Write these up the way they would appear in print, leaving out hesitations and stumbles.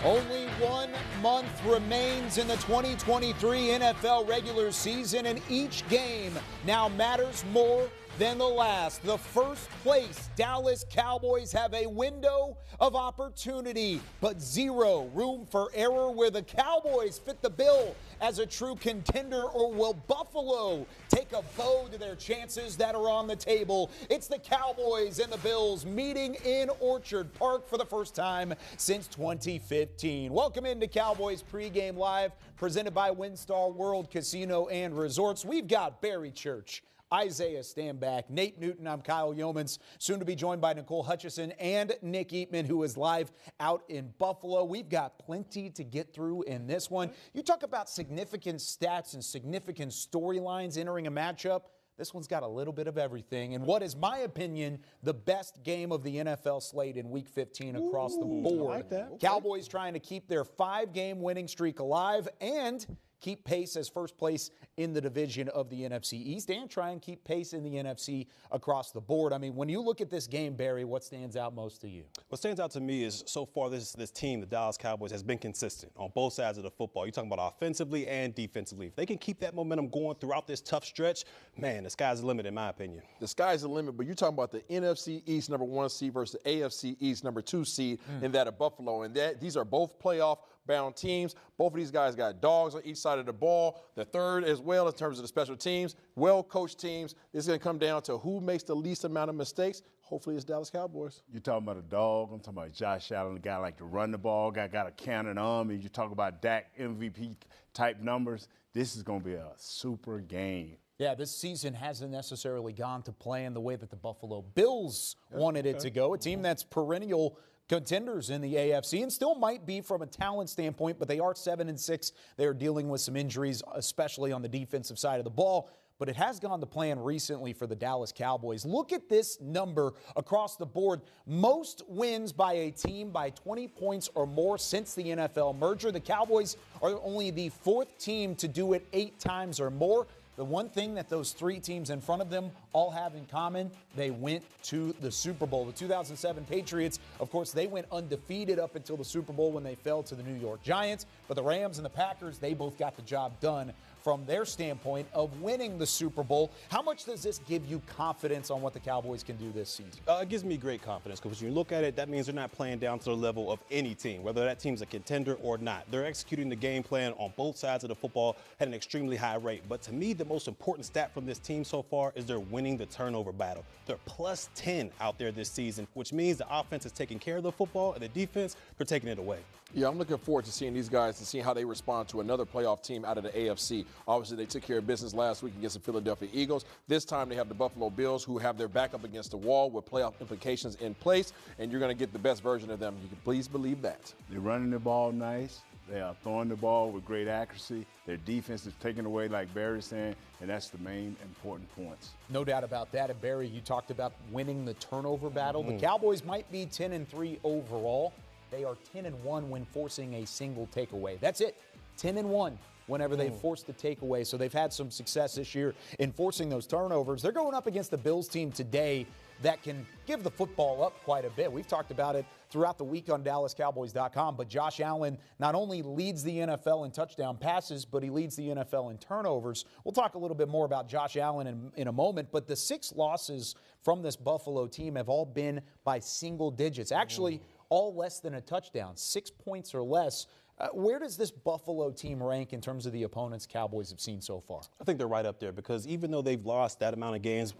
Only 1 month remains in the 2023 NFL regular season, and each game now matters more than the last. The first place Dallas Cowboys have a window of opportunity, but zero room for error. Where the Cowboys fit the bill as a true contender, or will Buffalo take a bow to their chances that are on the table? It's the Cowboys and the Bills meeting in Orchard Park for the first time since 2015. Welcome into Cowboys Pregame Live, presented by WinStar World Casino and Resorts. We've got Barry Church, Isaiah Stanback, Nate Newton. I'm Kyle Yeomans, soon to be joined by Nicole Hutchison and Nick Eatman, who is live out in Buffalo. We've got plenty to get through in this one. You talk about significant stats and significant storylines entering a matchup. This one's got a little bit of everything, and what is my opinion, the best game of the NFL slate in Week 15 across the board. I like that. Okay. Cowboys trying to keep their 5-game winning streak alive and keep pace as first place in the division of the NFC East, and try and keep pace in the NFC across the board. I mean, when you look at this game, Barry, what stands out most to you? What stands out to me is, so far, this team, the Dallas Cowboys, has been consistent on both sides of the football. You're talking about offensively and defensively. If they can keep that momentum going throughout this tough stretch, man, the sky's the limit in my opinion. The sky's the limit, but you're talking about the NFC East #1 seed versus the AFC East #2 seed in that of Buffalo. And these are both playoff-bound teams. Both of these guys got dogs on each side of the ball. The third as well in terms of the special teams. Well-coached teams. It's going to come down to who makes the least amount of mistakes. Hopefully it's Dallas Cowboys. You're talking about a dog. I'm talking about Josh Allen, a guy like to run the ball, got a cannon arm. And you talk about Dak MVP-type numbers. This is going to be a super game. Yeah, this season hasn't necessarily gone to plan the way that the Buffalo Bills wanted it to go. A team that's perennial contenders in the AFC and still might be from a talent standpoint, but they are 7-6. They are dealing with some injuries, especially on the defensive side of the ball. But it has gone to plan recently for the Dallas Cowboys. Look at this number across the board. Most wins by a team by 20 points or more since the NFL merger. The Cowboys are only the 4th team to do it 8 times or more. The one thing that those 3 teams in front of them all have in common, they went to the Super Bowl. The 2007 Patriots, of course, they went undefeated up until the Super Bowl when they fell to the New York Giants. But the Rams and the Packers, they both got the job done from their standpoint of winning the Super Bowl. How much does this give you confidence on what the Cowboys can do this season? It gives me great confidence because when you look at it, that means they're not playing down to the level of any team, whether that team's a contender or not. They're executing the game plan on both sides of the football at an extremely high rate. But to me, the most important stat from this team so far is they're winning the turnover battle. They're plus 10 out there this season, which means the offense is taking care of the football and the defense, they're taking it away. Yeah, I'm looking forward to seeing these guys and seeing how they respond to another playoff team out of the AFC. Obviously, they took care of business last week against the Philadelphia Eagles. This time they have the Buffalo Bills, who have their back up against the wall with playoff implications in place, and you're going to get the best version of them. You can please believe that. They're running the ball nice. They are throwing the ball with great accuracy. Their defense is taken away, like Barry's saying, and that's the main important points. No doubt about that. And Barry, you talked about winning the turnover battle. The Cowboys might be 10-3 overall. They are 10-1 when forcing a single takeaway. That's it. 10-1 whenever they force the takeaway. So they've had some success this year in forcing those turnovers. They're going up against the Bills team today that can give the football up quite a bit. We've talked about it throughout the week on DallasCowboys.com, but Josh Allen not only leads the NFL in touchdown passes, but he leads the NFL in turnovers. We'll talk a little bit more about Josh Allen in a moment, but the 6 losses from this Buffalo team have all been by single digits. Actually, all less than a touchdown, 6 points or less. Where does this Buffalo team rank in terms of the opponents Cowboys have seen so far? I think they're right up there because even though they've lost that amount of games,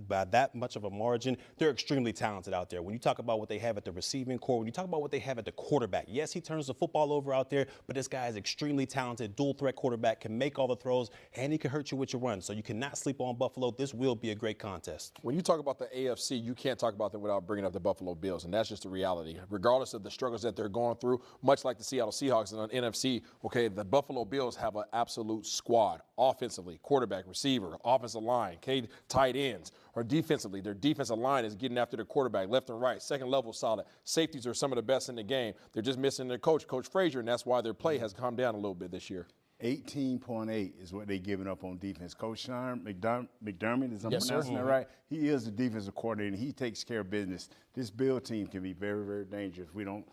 by that much of a margin, they're extremely talented out there. When you talk about what they have at the receiving core, when you talk about what they have at the quarterback, yes, he turns the football over out there, but this guy is extremely talented, dual-threat quarterback, can make all the throws, and he can hurt you with your run. So you cannot sleep on Buffalo. This will be a great contest. When you talk about the AFC, you can't talk about them without bringing up the Buffalo Bills, and that's just the reality. Regardless of the struggles that they're going through, much like the Seattle Seahawks and the NFC, okay, the Buffalo Bills have an absolute squad offensively, quarterback, receiver, offensive line, tight ends. Or defensively, their defensive line is getting after the quarterback left and right. Second level solid. Safeties are some of the best in the game. They're just missing their coach, Coach Frazier, and that's why their play has calmed down a little bit this year. 18.8 is what they're giving up on defense. Coach Sean McDermott, is I'm Yes, sir. pronouncing that right? He is the defensive coordinator. He takes care of business. This Bill team can be very, very dangerous. We don't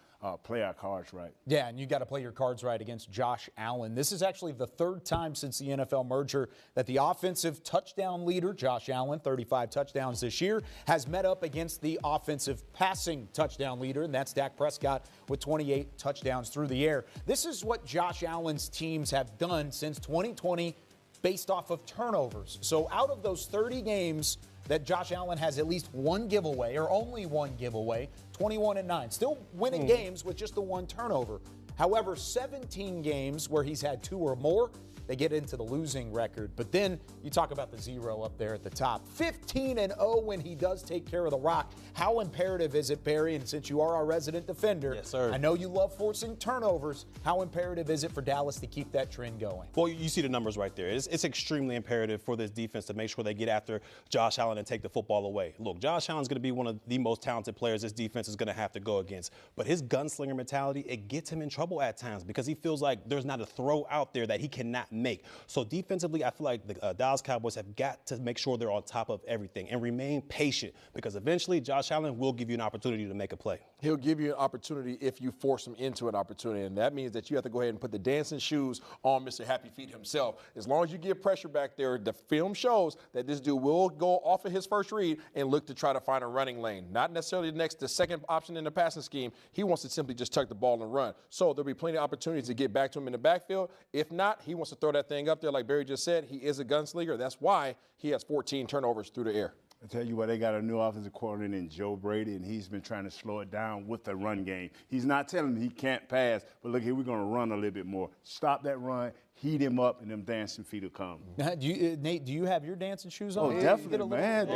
play our cards right. Yeah, and you got to play your cards right against Josh Allen. This is actually the third time since the NFL merger that the offensive touchdown leader, Josh Allen, 35 touchdowns this year, has met up against the offensive passing touchdown leader, and that's Dak Prescott with 28 touchdowns through the air. This is what Josh Allen's teams have done since 2020 based off of turnovers. So out of those 30 games that Josh Allen has at least one giveaway or only one giveaway, 21-9. Still winning games with just the one turnover. However, 17 games where he's had 2 or more, they get into the losing record. But then you talk about the 0 up there at the top. 15-0 when he does take care of the rock. How imperative is it, Barry, and since you are our resident defender, yes, sir. I know you love forcing turnovers. How imperative is it for Dallas to keep that trend going? Well, you see the numbers right there. It's extremely imperative for this defense to make sure they get after Josh Allen and take the football away. Look, Josh Allen's going to be one of the most talented players this defense is going to have to go against. But his gunslinger mentality, it gets him in trouble at times because he feels like there's not a throw out there that he cannot make. So defensively, I feel like the Dallas Cowboys have got to make sure they're on top of everything and remain patient because eventually Josh Allen will give you an opportunity to make a play. He'll give you an opportunity if you force him into an opportunity, and that means that you have to go ahead and put the dancing shoes on Mr. Happy Feet himself. As long as you give pressure back there, the film shows that this dude will go off of his first read and look to try to find a running lane. Not necessarily the second option in the passing scheme. He wants to simply just tuck the ball and run. So there'll be plenty of opportunities to get back to him in the backfield. If not, he wants to throw that thing up there like Barry just said. He is a gunslinger. That's why he has 14 turnovers through the air. I tell you what, they got a new offensive coordinator in Joe Brady, and he's been trying to slow it down with the run game. He's not telling him he can't pass, but look here, we're going to run a little bit more. Stop that run, heat him up, and them dancing feet will come. Nate, do you have your dancing shoes on? Oh, definitely, man.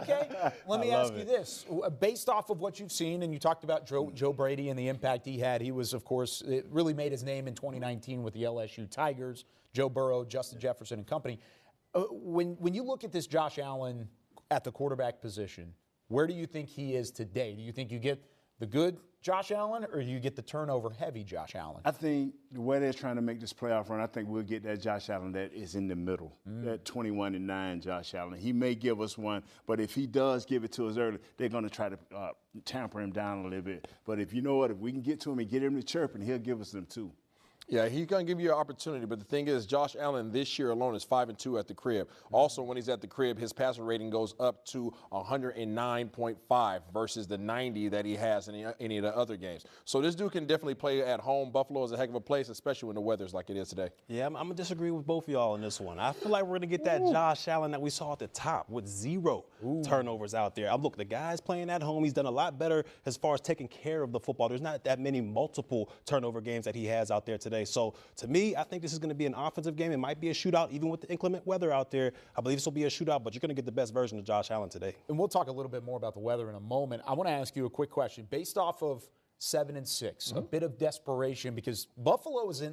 Okay, let me ask you this. Based off of what you've seen, and you talked about Joe Brady and the impact he had, he was, of course, it really made his name in 2019 with the LSU Tigers, Joe Burrow, Justin Jefferson, and company. When you look at this Josh Allen at the quarterback position, where do you think he is today? Do you think you get the good Josh Allen or do you get the turnover-heavy Josh Allen? I think the way they're trying to make this playoff run, I think we'll get that Josh Allen that is in the middle, that 21-9 Josh Allen. He may give us one, but if he does give it to us early, they're going to try to tamper him down a little bit. But if you know what, if we can get to him and get him to chirping, he'll give us them too. Yeah, he's going to give you an opportunity, but the thing is, Josh Allen this year alone is 5-2 at the crib. Also, when he's at the crib, his passer rating goes up to 109.5 versus the 90 that he has in any of the other games. So this dude can definitely play at home. Buffalo is a heck of a place, especially when the weather's like it is today. Yeah, I'm going to disagree with both of y'all on this one. I feel like we're going to get that Josh Allen that we saw at the top with 0 turnovers out there. Look, the guy's playing at home. He's done a lot better as far as taking care of the football. There's not that many multiple turnover games that he has out there today. So to me, I think this is going to be an offensive game. It might be a shootout, even with the inclement weather out there. I believe this will be a shootout, but you're going to get the best version of Josh Allen today. And we'll talk a little bit more about the weather in a moment. I want to ask you a quick question. Based off of 7-6, a bit of desperation because Buffalo is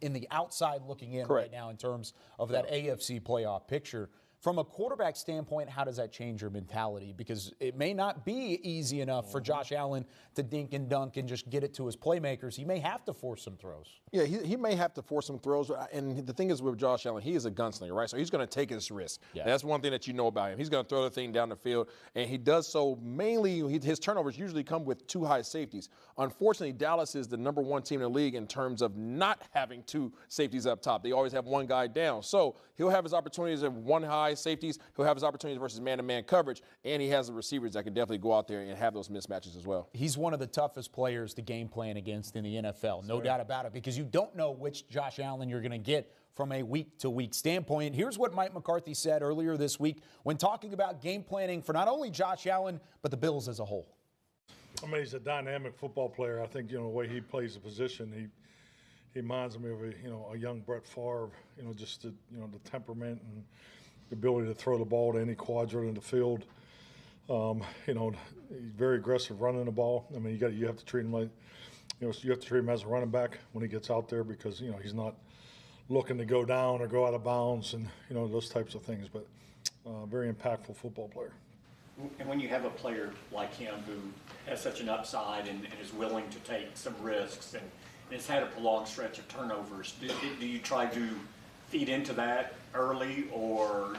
in the outside looking in right now in terms of that AFC playoff picture. From a quarterback standpoint, how does that change your mentality? Because it may not be easy enough for Josh Allen to dink and dunk and just get it to his playmakers. He may have to force some throws. Yeah, he may have to force some throws. And the thing is with Josh Allen, he is a gunslinger, right? So he's going to take his risk. Yeah. That's one thing that you know about him. He's going to throw the thing down the field, and he does so mainly, his turnovers usually come with 2 high safeties. Unfortunately, Dallas is the #1 team in the league in terms of not having 2 safeties up top. They always have one guy down. So he'll have his opportunities of 1 high safeties. He'll have his opportunities versus man-to-man coverage, and he has the receivers that can definitely go out there and have those mismatches as well. He's one of the toughest players to game plan against in the NFL, no doubt about it, because you don't know which Josh Allen you're going to get from a week-to-week standpoint. Here's what Mike McCarthy said earlier this week when talking about game planning for not only Josh Allen, but the Bills as a whole. I mean, he's a dynamic football player. I think, the way he plays the position, he reminds me of a young Brett Favre, just the temperament and the ability to throw the ball to any quadrant in the field. He's very aggressive running the ball. I mean, you have to treat him like, you have to treat him as a running back when he gets out there because, he's not looking to go down or go out of bounds and, those types of things. But very impactful football player. And when you have a player like him who has such an upside and is willing to take some risks and has had a prolonged stretch of turnovers, do you try to feed into that early, or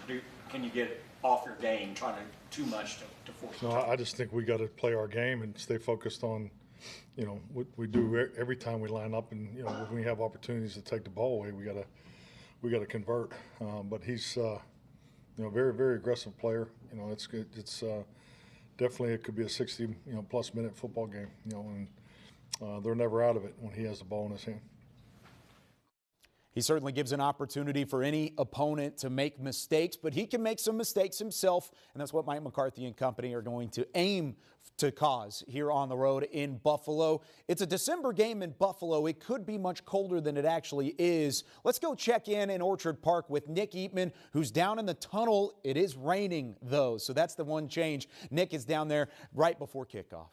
can you get off your game, trying to too much to force. No, I just think we got to play our game and stay focused on, what we do every time we line up, and when we have opportunities to take the ball away, we got to convert. But he's very, very aggressive player. It's good. It's definitely, it could be a 60 plus minute football game. And they're never out of it when he has the ball in his hand. He certainly gives an opportunity for any opponent to make mistakes, but he can make some mistakes himself, and that's what Mike McCarthy and company are going to aim to cause here on the road in Buffalo. It's a December game in Buffalo. It could be much colder than it actually is. Let's go check in Orchard Park with Nick Eatman, who's down in the tunnel. It is raining, though, so that's the one change. Nick is down there right before kickoff.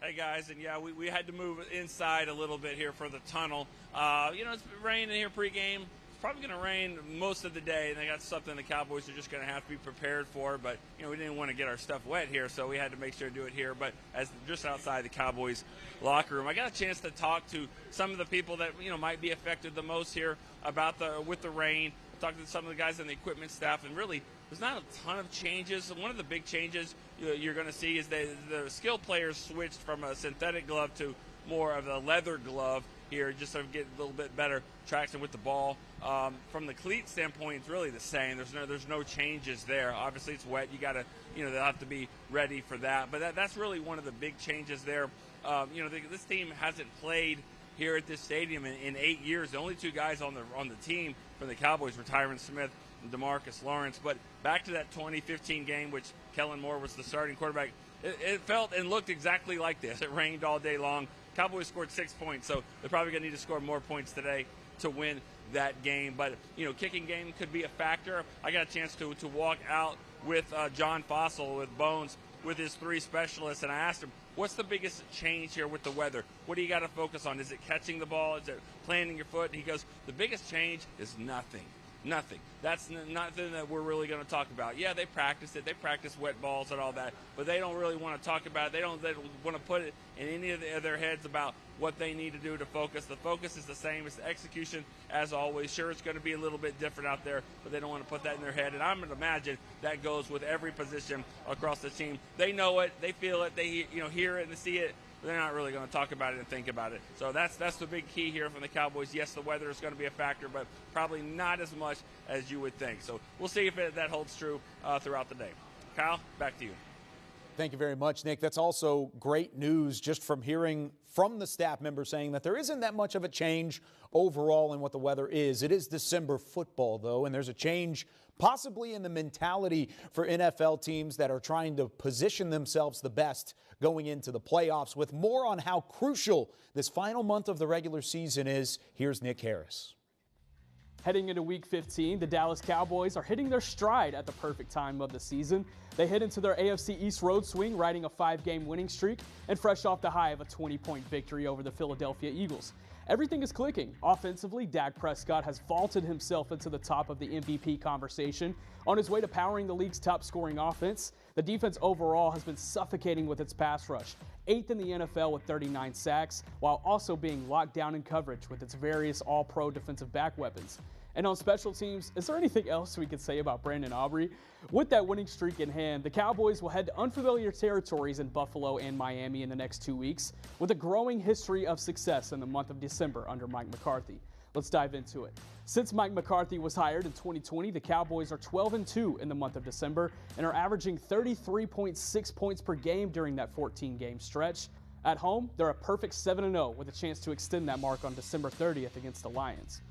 Hey guys, and yeah, we had to move inside a little bit here for the tunnel. It's been raining here pregame. It's probably going to rain most of the day, and they got something the Cowboys are just going to have to be prepared for. But we didn't want to get our stuff wet here, so we had to make sure to do it here. But as just outside the Cowboys locker room, I got a chance to talk to some of the people that might be affected the most here about with the rain. I talked to some of the guys on the equipment staff, and really there's not a ton of changes. One of the big changes you're going to see is the skill players switched from a synthetic glove to more of a leather glove here, just to get a little bit better traction with the ball. From the cleat standpoint, it's really the same. There's no changes there. Obviously, it's wet. You got to, they'll have to be ready for that. But that's really one of the big changes there. This team hasn't played here at this stadium in 8 years. The only two guys on the team from the Cowboys were Tyron Smith and DeMarcus Lawrence. But back to that 2015 game, which Kellen Moore was the starting quarterback, it felt and looked exactly like this. It rained all day long. Cowboys scored 6 points, so they're probably going to need to score more points today to win that game. But, kicking game could be a factor. I got a chance to walk out with John Fossil with Bones with his three specialists, and I asked him, what's the biggest change here with the weather? What do you got to focus on? Is it catching the ball? Is it planting your foot? And he goes, the biggest change is nothing. Nothing. That's nothing that we're really going to talk about. Yeah, they practice it. They practice wet balls and all that, but they don't really want to talk about it. They don't want to put it in any of their heads about what they need to do to focus. The focus is the same. It's the execution as always. Sure, it's going to be a little bit different out there, but they don't want to put that in their head. And I'm going to imagine that goes with every position across the team. They know it. They feel it. They hear it and see it. They're not really going to talk about it and think about it. So that's the big key here from the Cowboys. Yes, the weather is going to be a factor, but probably not as much as you would think. So we'll see if that holds true throughout the day. Kyle, back to you. Thank you very much, Nick. That's also great news just from hearing from the staff member saying that there isn't that much of a change overall in what the weather is. It is December football, though, and there's a change possibly in the mentality for NFL teams that are trying to position themselves the best going into the playoffs. With more on how crucial this final month of the regular season is, here's Nick Harris. Heading into Week 15, the Dallas Cowboys are hitting their stride at the perfect time of the season. They head into their AFC East road swing, riding a 5-game winning streak and fresh off the high of a 20-point victory over the Philadelphia Eagles. Everything is clicking. Offensively, Dak Prescott has vaulted himself into the top of the MVP conversation on his way to powering the league's top-scoring offense. The defense overall has been suffocating with its pass rush, 8th in the NFL with 39 sacks, while also being locked down in coverage with its various all-pro defensive back weapons. And on special teams, is there anything else we could say about Brandon Aubrey? With that winning streak in hand, the Cowboys will head to unfamiliar territories in Buffalo and Miami in the next 2 weeks, with a growing history of success in the month of December under Mike McCarthy. Let's dive into it. Since Mike McCarthy was hired in 2020, the Cowboys are 12-2 in the month of December and are averaging 33.6 points per game during that 14-game stretch. At home, they're a perfect 7-0 with a chance to extend that mark on December 30th against the Lions.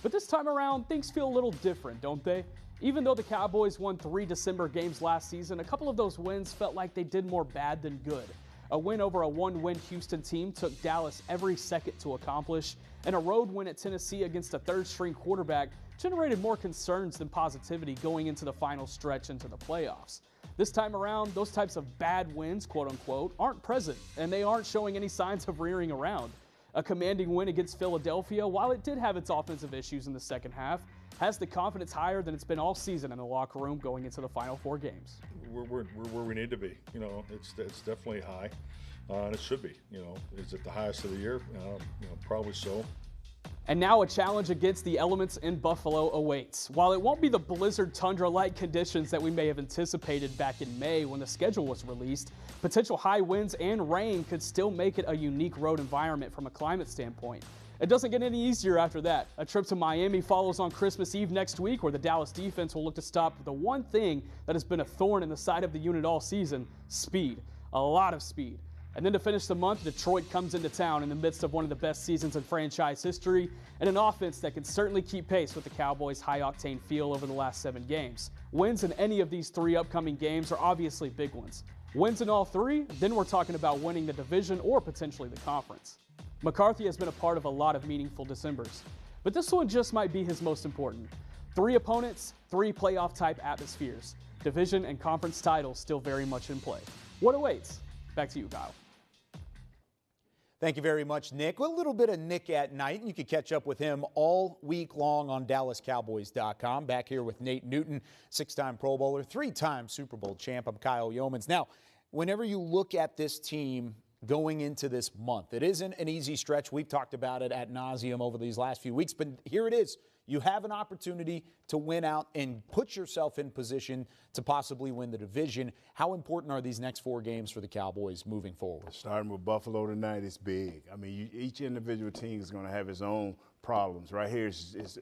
But this time around, things feel a little different, don't they? Even though the Cowboys won 3 December games last season, a couple of those wins felt like they did more bad than good. A win over a 1-win Houston team took Dallas every second to accomplish, and a road win at Tennessee against a third-string quarterback generated more concerns than positivity going into the final stretch into the playoffs. This time around, those types of bad wins, quote-unquote, aren't present, and they aren't showing any signs of rearing around. A commanding win against Philadelphia, while it did have its offensive issues in the second half, has the confidence higher than it's been all season in the locker room going into the final 4 games. We're where we need to be. It's definitely high, and it should be. Is it the highest of the year? Probably so. And now a challenge against the elements in Buffalo awaits. While it won't be the blizzard tundra-like conditions that we may have anticipated back in May when the schedule was released, potential high winds and rain could still make it a unique road environment from a climate standpoint. It doesn't get any easier after that. A trip to Miami follows on Christmas Eve next week, where the Dallas defense will look to stop the one thing that has been a thorn in the side of the unit all season: speed. A lot of speed. And then to finish the month, Detroit comes into town in the midst of one of the best seasons in franchise history and an offense that can certainly keep pace with the Cowboys' high-octane feel over the last 7 games. Wins in any of these 3 upcoming games are obviously big ones. Wins in all 3, then we're talking about winning the division or potentially the conference. McCarthy has been a part of a lot of meaningful Decembers, but this one just might be his most important. 3 opponents, 3 playoff-type atmospheres. Division and conference titles still very much in play. What awaits? Back to you, Kyle. Thank you very much, Nick. A little bit of Nick at night, and you can catch up with him all week long on DallasCowboys.com. Back here with Nate Newton, 6-time Pro Bowler, 3-time Super Bowl champ. I'm Kyle Yeomans. Now, whenever you look at this team going into this month, it isn't an easy stretch. We've talked about it ad nauseum over these last few weeks, but here it is. You have an opportunity to win out and put yourself in position to possibly win the division. How important are these next 4 games for the Cowboys moving forward? Starting with Buffalo tonight is big. I mean, each individual team is going to have its own problems. Right here,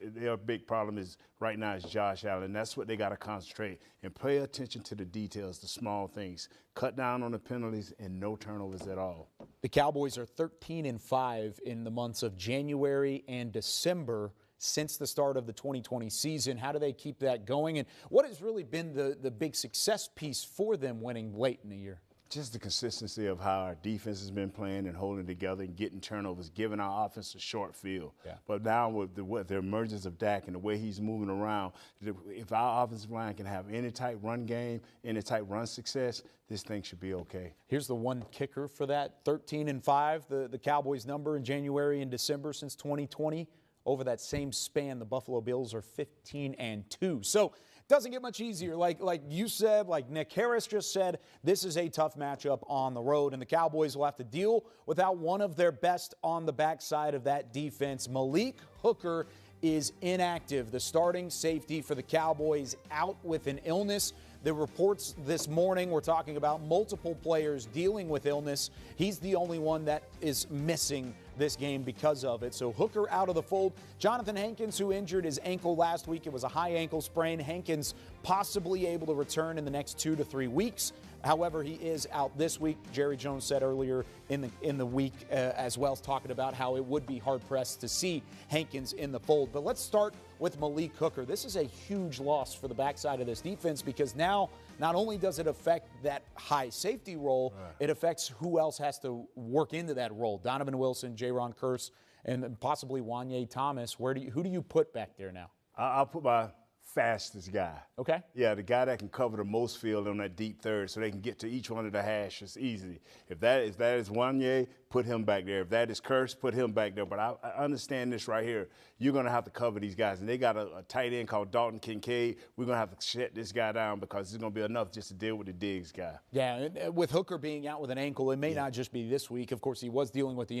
their big problem is right now is Josh Allen. That's what they got to concentrate and pay attention to the details, the small things. Cut down on the penalties and no turnovers at all. The Cowboys are 13-5 in the months of January and December since the start of the 2020 season. How do they keep that going? And what has really been the big success piece for them winning late in the year? Just the consistency of how our defense has been playing and holding together and getting turnovers, giving our offense a short field. Yeah. But now with the emergence of Dak and the way he's moving around, if our offensive line can have any type run game, any type run success, this thing should be okay. Here's the one kicker for that, 13-5, the Cowboys' number in January and December since 2020. Over that same span, the Buffalo Bills are 15-2. So it doesn't get much easier. Like you said, like Nick Harris just said, this is a tough matchup on the road, and the Cowboys will have to deal without one of their best on the backside of that defense. Malik Hooker is inactive. The starting safety for the Cowboys out with an illness. The reports this morning were talking about multiple players dealing with illness. He's the only one that is missing this game because of it. So Hooker out of the fold. Jonathan Hankins, who injured his ankle last week, it was a high ankle sprain. Hankins possibly able to return in the next 2 to 3 weeks. However, he is out this week. Jerry Jones said earlier in the week as well, talking about how it would be hard-pressed to see Hankins in the fold. But let's start with Malik Hooker. This is a huge loss for the backside of this defense because now not only does it affect that high safety role, it affects who else has to work into that role. Donovan Wilson, Jaron Kearse, and possibly Wanye Thomas. Who do you put back there now? I'll put my fastest guy. Okay. Yeah, the guy that can cover the most field on that deep third so they can get to each one of the hashes easily. If that is Wanye, put him back there. If that is Kearse, put him back there. But I understand this right here. You're going to have to cover these guys. And they got a tight end called Dalton Kincaid. We're going to have to shut this guy down because it's going to be enough just to deal with the Diggs guy. Yeah, and with Hooker being out with an ankle, it may not just be this week. Of course, he was dealing with the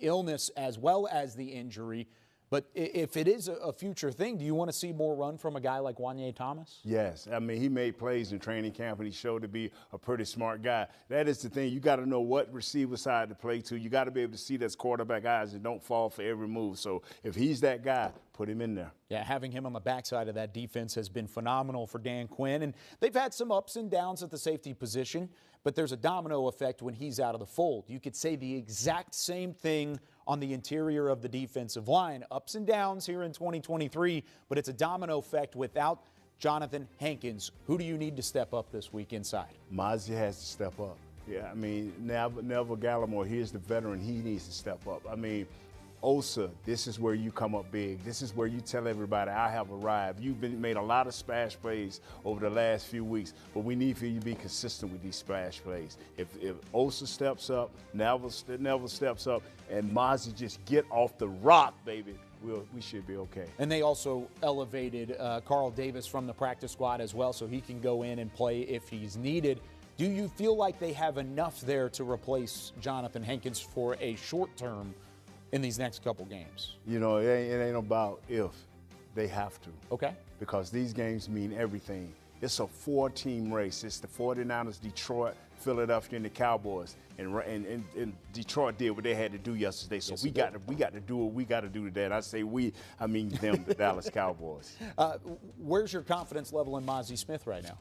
illness as well as the injury. But if it is a future thing, do you want to see more run from a guy like Wanye Thomas? Yes. I mean, he made plays in training camp, and he showed to be a pretty smart guy. That is the thing. You got to know what receiver side to play to. You got to be able to see those quarterback eyes and don't fall for every move. So if he's that guy, put him in there. Yeah, having him on the backside of that defense has been phenomenal for Dan Quinn. And they've had some ups and downs at the safety position, but there's a domino effect when he's out of the fold. You could say the exact same thing on the interior of the defensive line. Ups and downs here in 2023, but it's a domino effect without Jonathan Hankins. Who do you need to step up this week inside? Mozzie has to step up. Yeah, I mean, Neville Gallimore, here's the veteran. He needs to step up. I mean, Osa, this is where you come up big. This is where you tell everybody, I have arrived. You've made a lot of splash plays over the last few weeks, but we need for you to be consistent with these splash plays. If Osa steps up, Neville steps up, and Mozzie just get off the rock, baby, we should be okay. And they also elevated Carl Davis from the practice squad as well, so he can go in and play if he's needed. Do you feel like they have enough there to replace Jonathan Hankins for a short term? in these next couple games? You know, it ain't about if. They have to. Okay. Because these games mean everything. It's a 4-team race. It's the 49ers, Detroit, Philadelphia, and the Cowboys. And Detroit did what they had to do yesterday. So Yes, we got to do what we got to do today. And I say we, I mean them, the Dallas Cowboys. Where's your confidence level in Mozzie Smith right now?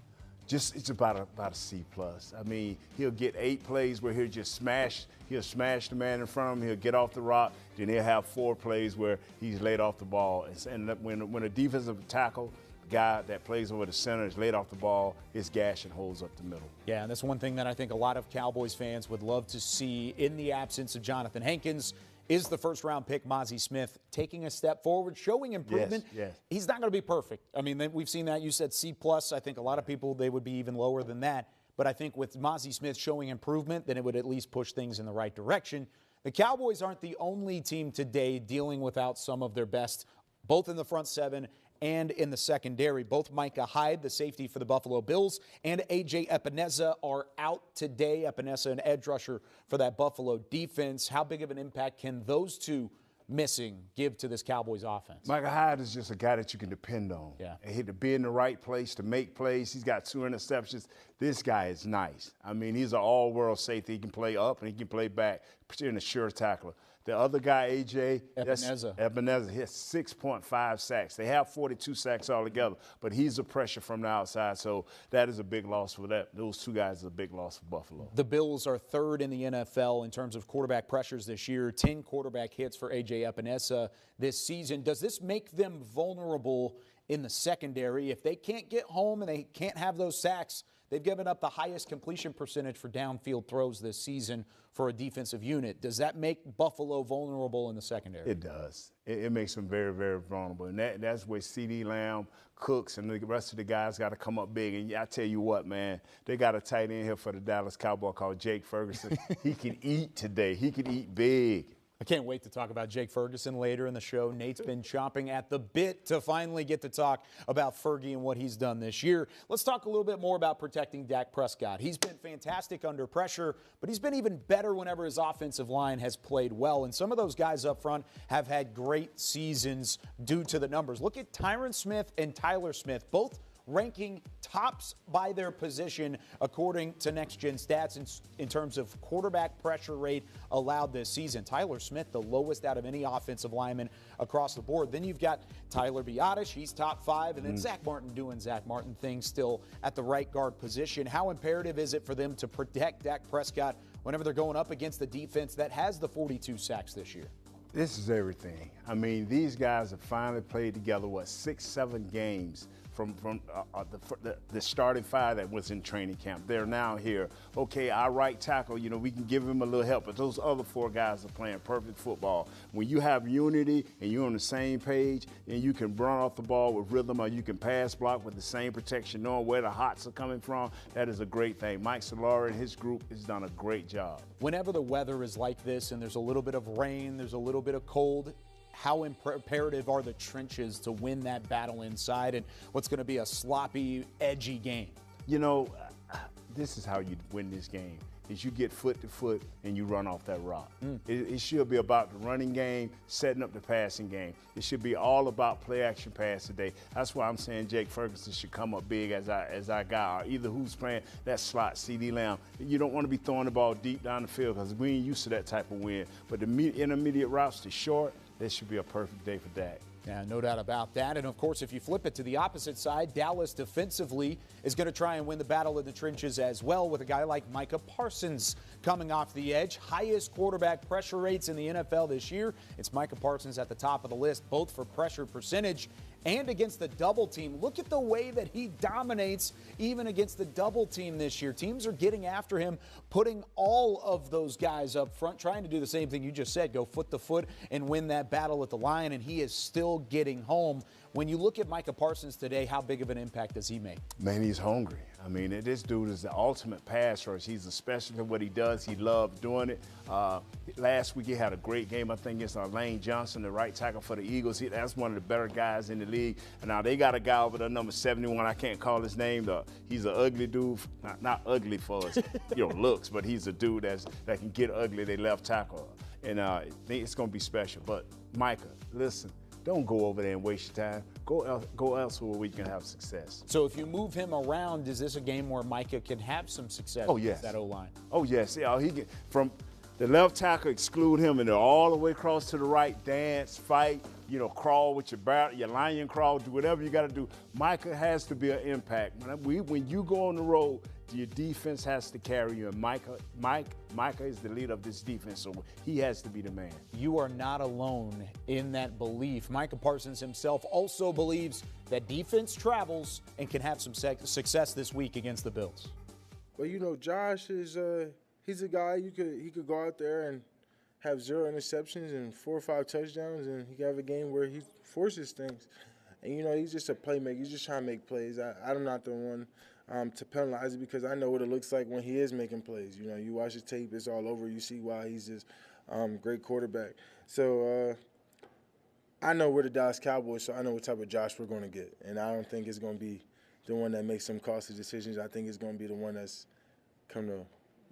It's about a C+. I mean, he'll get 8 plays where he'll smash the man in front of him, he'll get off the rock, then he'll have 4 plays where he's laid off the ball. And when a defensive tackle guy that plays over the center is laid off the ball, his gash and holds up the middle. Yeah, and that's one thing that I think a lot of Cowboys fans would love to see in the absence of Jonathan Hankins. Is the first-round pick, Mozzie Smith, taking a step forward, showing improvement? Yes. He's not going to be perfect. I mean, we've seen that. You said C+. I think a lot of people, they would be even lower than that. But I think with Mozzie Smith showing improvement, then it would at least push things in the right direction. The Cowboys aren't the only team today dealing without some of their best, both in the front 7 and in the secondary. Both Micah Hyde, the safety for the Buffalo Bills, and A.J. Epineza are out today. Epineza, an edge rusher for that Buffalo defense. How big of an impact can those two missing give to this Cowboys offense? Micah Hyde is just a guy that you can depend on. Yeah. And he to be in the right place, to make plays. He's got 2 interceptions. This guy is nice. I mean, he's an all-world safety. He can play up and he can play back, particularly a sure tackler. The other guy, A.J. Epineza, he has 6.5 sacks. They have 42 sacks altogether, but he's a pressure from the outside, so that is a big loss for that. Those 2 guys are a big loss for Buffalo. The Bills are 3rd in the NFL in terms of quarterback pressures this year, 10 quarterback hits for A.J. Epineza this season. Does this make them vulnerable in the secondary? If they can't get home and they can't have those sacks, they've given up the highest completion percentage for downfield throws this season for a defensive unit. Does that make Buffalo vulnerable in the secondary? It does. It makes them very, very vulnerable. And that's where CeeDee Lamb, Cooks, and the rest of the guys got to come up big. And I tell you what, man, they got a tight end here for the Dallas Cowboys called Jake Ferguson. He can eat today. He can eat big. I can't wait to talk about Jake Ferguson later in the show. Nate's been chomping at the bit to finally get to talk about Fergie and what he's done this year. Let's talk a little bit more about protecting Dak Prescott. He's been fantastic under pressure, but he's been even better whenever his offensive line has played well. And some of those guys up front have had great seasons due to the numbers. Look at Tyron Smith and Tyler Smith, both ranking tops by their position according to Next Gen Stats in terms of quarterback pressure rate allowed this season. Tyler Smith, the lowest out of any offensive lineman across the board. Then you've got Tyler Biadasz, he's top 5, and then Zach Martin doing Zach Martin things still at the right guard position. How imperative is it for them to protect Dak Prescott whenever they're going up against the defense that has the 42 sacks this year? This is everything. I mean, these guys have finally played together, 6-7 games from the starting 5 that was in training camp. They're now here. Okay, our right tackle, you know, we can give him a little help, but those other 4 guys are playing perfect football. When you have unity and you're on the same page and you can run off the ball with rhythm, or you can pass block with the same protection, knowing where the hots are coming from, that is a great thing. Mike Solari and his group has done a great job. Whenever the weather is like this and there's a little bit of rain, there's a little bit of cold, how imperative are the trenches to win that battle inside and what's going to be a sloppy, edgy game? You know, this is how you win this game, is you get foot to foot and you run off that rock. It should be about the running game, setting up the passing game. It should be all about play action pass today. That's why I'm saying Jake Ferguson should come up big as our guy, or either who's playing that slot, CeeDee Lamb. You don't want to be throwing the ball deep down the field because we ain't used to that type of win. But the intermediate routes to short, this should be a perfect day for Dak. Yeah, no doubt about that. And, of course, if you flip it to the opposite side, Dallas defensively is going to try and win the battle in the trenches as well with a guy like Micah Parsons coming off the edge. Highest quarterback pressure rates in the NFL this year. It's Micah Parsons at the top of the list, both for pressure percentage and against the double team. Look at the way that he dominates even against the double team this year. Teams are getting after him, putting all of those guys up front, trying to do the same thing you just said, go foot to foot and win that battle at the line, and he is still getting home. When you look at Micah Parsons today, how big of an impact does he make? Man, he's hungry. I mean, this dude is the ultimate pass rush. He's a specialist in what he does. He loves doing it. Last week he had a great game, I think, against Lane Johnson, the right tackle for the Eagles. That's one of the better guys in the league. And now they got a guy over there, number 71. I can't call his name. He's an ugly dude. Not ugly for his looks, but he's a dude that can get ugly. They left tackle. and I think it's going to be special. But Micah, listen, don't go over there and waste your time. Go elsewhere where we can have success. So if you move him around, is this a game where Micah can have some success? Oh, yes. With that O-line? Oh, yes. Yeah, he can, from the left tackle, exclude him, and then all the way across to the right, dance, fight, crawl with your your lion crawl, do whatever you got to do. Micah has to be an impact. When you go on the road, your defense has to carry you, and Micah is the leader of this defense, so he has to be the man. You are not alone in that belief. Micah Parsons himself also believes that defense travels and can have some success this week against the Bills. Well, Josh is he's a guy he could go out there and have 0 interceptions and 4 or 5 touchdowns, and he could have a game where he forces things. And, he's just a playmaker. He's just trying to make plays. I'm not the one to penalize it because I know what it looks like when he is making plays. You watch the tape, it's all over. You see why he's this great quarterback. So I know we're the Dallas Cowboys, so I know what type of Josh we're going to get. And I don't think it's going to be the one that makes some costly decisions. I think it's going to be the one that's come to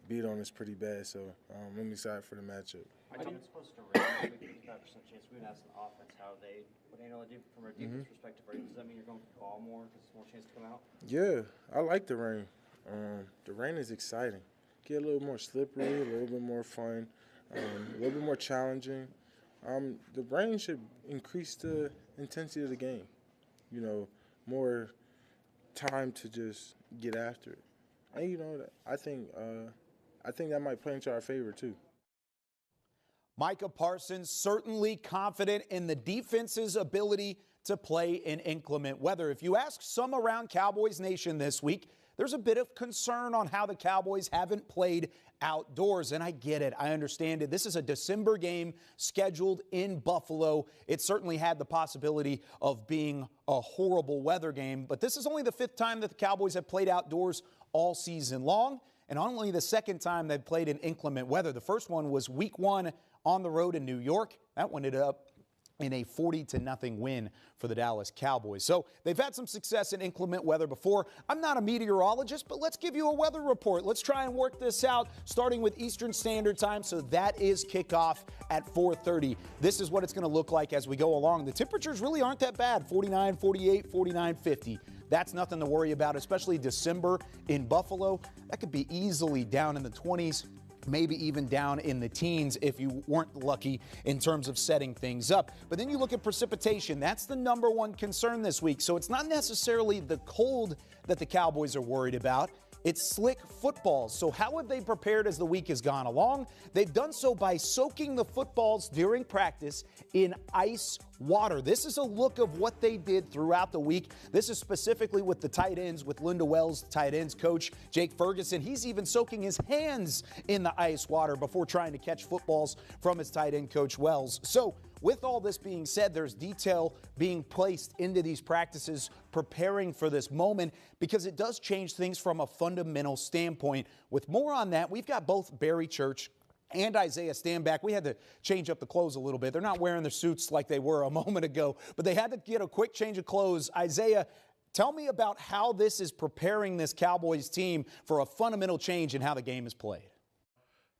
beat on us pretty bad. So I'm excited for the matchup. I think it's supposed to rain. 55% chance. We would ask the offense how they would handle it from a defense perspective. Does that mean you're going to ball more because there's more chance to come out? Yeah, I like the rain. The rain is exciting. Get a little more slippery, a little bit more fun, a little bit more challenging. The rain should increase the intensity of the game. More time to just get after it. And I think that might play into our favor too. Micah Parsons certainly confident in the defense's ability to play in inclement weather. If you ask some around Cowboys Nation this week, there's a bit of concern on how the Cowboys haven't played outdoors, and I get it. I understand it. This is a December game scheduled in Buffalo. It certainly had the possibility of being a horrible weather game, but this is only the 5th time that the Cowboys have played outdoors all season long, and only the 2nd time they've played in inclement weather. The first one was week 1 on the road in New York. That one ended up in a 40-0 win for the Dallas Cowboys. So they've had some success in inclement weather before. I'm not a meteorologist, but let's give you a weather report. Let's try and work this out, starting with Eastern Standard Time. So that is kickoff at 4:30. This is what it's going to look like as we go along. The temperatures really aren't that bad, 49, 48, 49, 50. That's nothing to worry about, especially December in Buffalo. That could be easily down in the 20s. Maybe even down in the teens if you weren't lucky in terms of setting things up. But then you look at precipitation. That's the number one concern this week. So it's not necessarily the cold that the Cowboys are worried about. It's slick footballs. So how have they prepared as the week has gone along? They've done so by soaking the footballs during practice in ice water. This is a look of what they did throughout the week. This is specifically with the tight ends, with Linda Wells, tight ends coach Jake Ferguson. He's even soaking his hands in the ice water before trying to catch footballs from his tight end coach Wells. So with all this being said, there's detail being placed into these practices preparing for this moment because it does change things from a fundamental standpoint. With more on that, we've got both Barry Church and Isaiah Stanback. We had to change up the clothes a little bit. They're not wearing their suits like they were a moment ago, but they had to get a quick change of clothes. Isaiah, tell me about how this is preparing this Cowboys team for a fundamental change in how the game is played.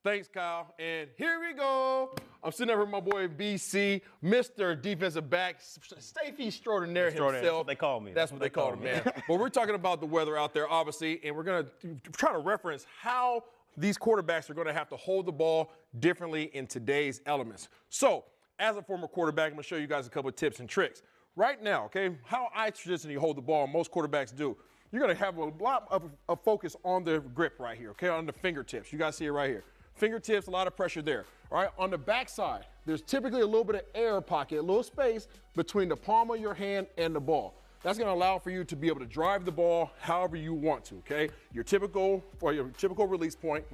Thanks, Kyle. And here we go. I'm sitting over with my boy BC, Mr. Defensive Back, Stafey extraordinaire himself. That's what they call me. That's what they call him, man. But we're talking about the weather out there, obviously, and we're going to try to reference how these quarterbacks are going to have to hold the ball differently in today's elements. So, as a former quarterback, I'm going to show you guys a couple of tips and tricks. Right now, okay, how I traditionally hold the ball, most quarterbacks do, you're going to have a lot of focus on the grip right here, okay, on the fingertips. You guys see it right here. Fingertips, a lot of pressure there. All right, on the backside, there's typically a little bit of air pocket, a little space between the palm of your hand and the ball. That's going to allow for you to be able to drive the ball however you want to, okay? Your typical release point.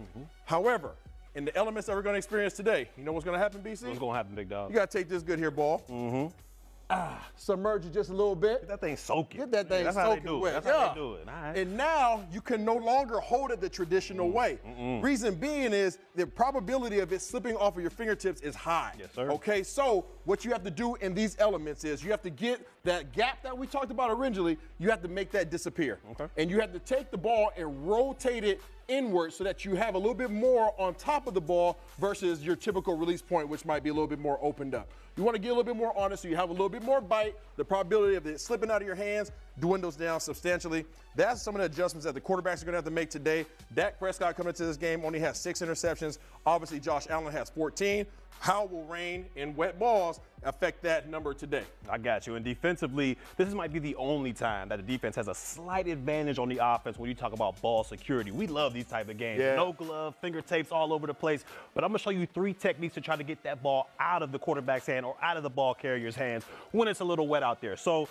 However, in the elements that we're going to experience today, you know what's going to happen, BC? What's going to happen, big dog? You got to take this good here ball. Submerge it just a little bit. Get that thing soaking. Get that thing That's soaking how they do it. wet. That's how they do it. All right. And now you can no longer hold it the traditional way. Reason being is the probability of it slipping off of your fingertips is high. Yes, sir. Okay, so what you have to do in these elements is you have to get that gap that we talked about originally, you have to make that disappear. Okay. And you have to take the ball and rotate it inward so that you have a little bit more on top of the ball versus your typical release point, which might be a little bit more opened up. You want to get a little bit more on it so you have a little bit more bite. The probability of it slipping out of your hands dwindles down substantially. That's some of the adjustments that the quarterbacks are going to have to make today. Dak Prescott coming into this game only has 6 interceptions. Obviously, Josh Allen has 14. How will rain and wet balls affect that number today? I got you. And defensively, this might be the only time that the defense has a slight advantage on the offense when you talk about ball security. We love these type of games. Yeah. No glove, finger tapes all over the place. But I'm going to show you 3 techniques to try to get that ball out of the quarterback's hand or out of the ball carrier's hands when it's a little wet out there. So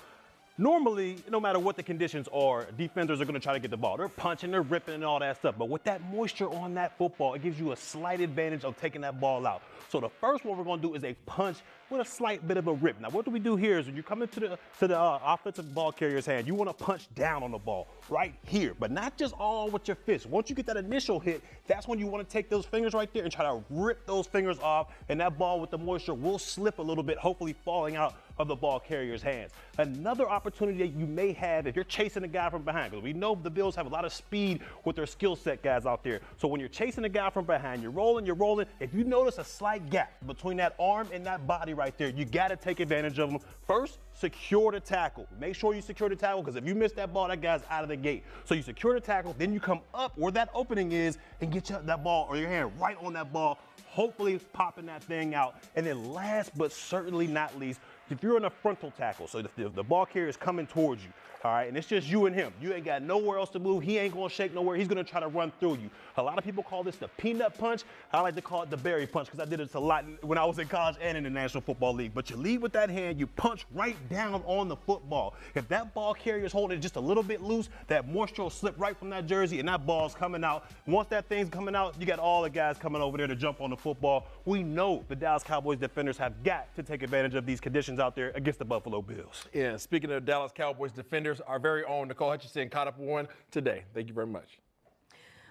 normally, no matter what the conditions are, defenders are going to try to get the ball. They're punching, they're ripping, and all that stuff. But with that moisture on that football, it gives you a slight advantage of taking that ball out. So the first one we're going to do is a punch with a slight bit of a rip. Now, what do we do here is when you come into the offensive ball carrier's hand, you want to punch down on the ball right here, but not just all with your fist. Once you get that initial hit, that's when you want to take those fingers right there and try to rip those fingers off, and that ball with the moisture will slip a little bit, hopefully falling out of the ball carrier's hands. Another opportunity that you may have if you're chasing a guy from behind, because we know the Bills have a lot of speed with their skill set guys out there. So when you're chasing a guy from behind, you're rolling, if you notice a slight gap between that arm and that body right there, you got to take advantage of them. First, secure the tackle. Make sure you secure the tackle, because if you miss that ball, that guy's out of the gate. So you secure the tackle, then you come up where that opening is and get that ball or your hand right on that ball, hopefully popping that thing out. And then last but certainly not least, if you're in a frontal tackle, so the ball carrier is coming towards you, all right, and it's just you and him. You ain't got nowhere else to move. He ain't going to shake nowhere. He's going to try to run through you. A lot of people call this the peanut punch. I like to call it the berry punch because I did it a lot when I was in college and in the National Football League. But you lead with that hand, you punch right down on the football. If that ball carrier is holding it just a little bit loose, that moisture will slip right from that jersey and that ball's coming out. Once that thing's coming out, you got all the guys coming over there to jump on the football. We know the Dallas Cowboys defenders have got to take advantage of these conditions out there against the Buffalo Bills. Yeah, speaking of Dallas Cowboys defenders, our very own Nicole Hutchinson caught up with one today. Thank you very much.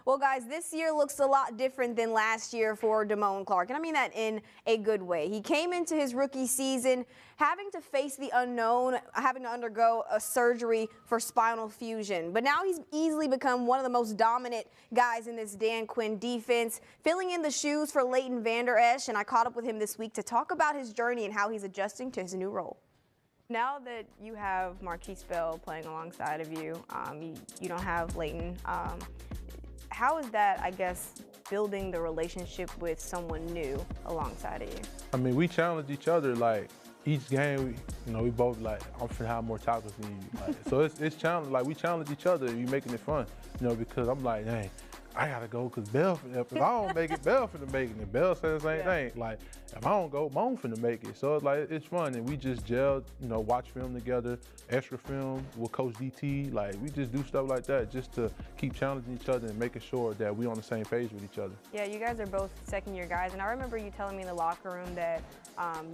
Well, guys, this year looks a lot different than last year for Damone Clark, and I mean that in a good way. He came into his rookie season having to face the unknown, having to undergo a surgery for spinal fusion. But now he's easily become one of the most dominant guys in this Dan Quinn defense, filling in the shoes for Leighton Vander Esch, and I caught up with him this week to talk about his journey and how he's adjusting to his new role. Now that you have Marquise Bell playing alongside of you, you don't have Leighton. How is that, I guess, building the relationship with someone new alongside of you? I mean, we challenge each other. Like, each game, we both like, I'm finna have more tackles than you. Like, so it's challenge. Like, we challenge each other. You making it fun, because I'm like, dang, I gotta go because Bell. If I don't make it, Bell finna make it. And Bell said the same thing. Like, if I don't go, Moan finna make it. So it's like, it's fun, and we just gel. Watch film together, extra film with Coach DT. Like, we just do stuff like that just to keep challenging each other and making sure that we on the same page with each other. Yeah, you guys are both second-year guys, and I remember you telling me in the locker room that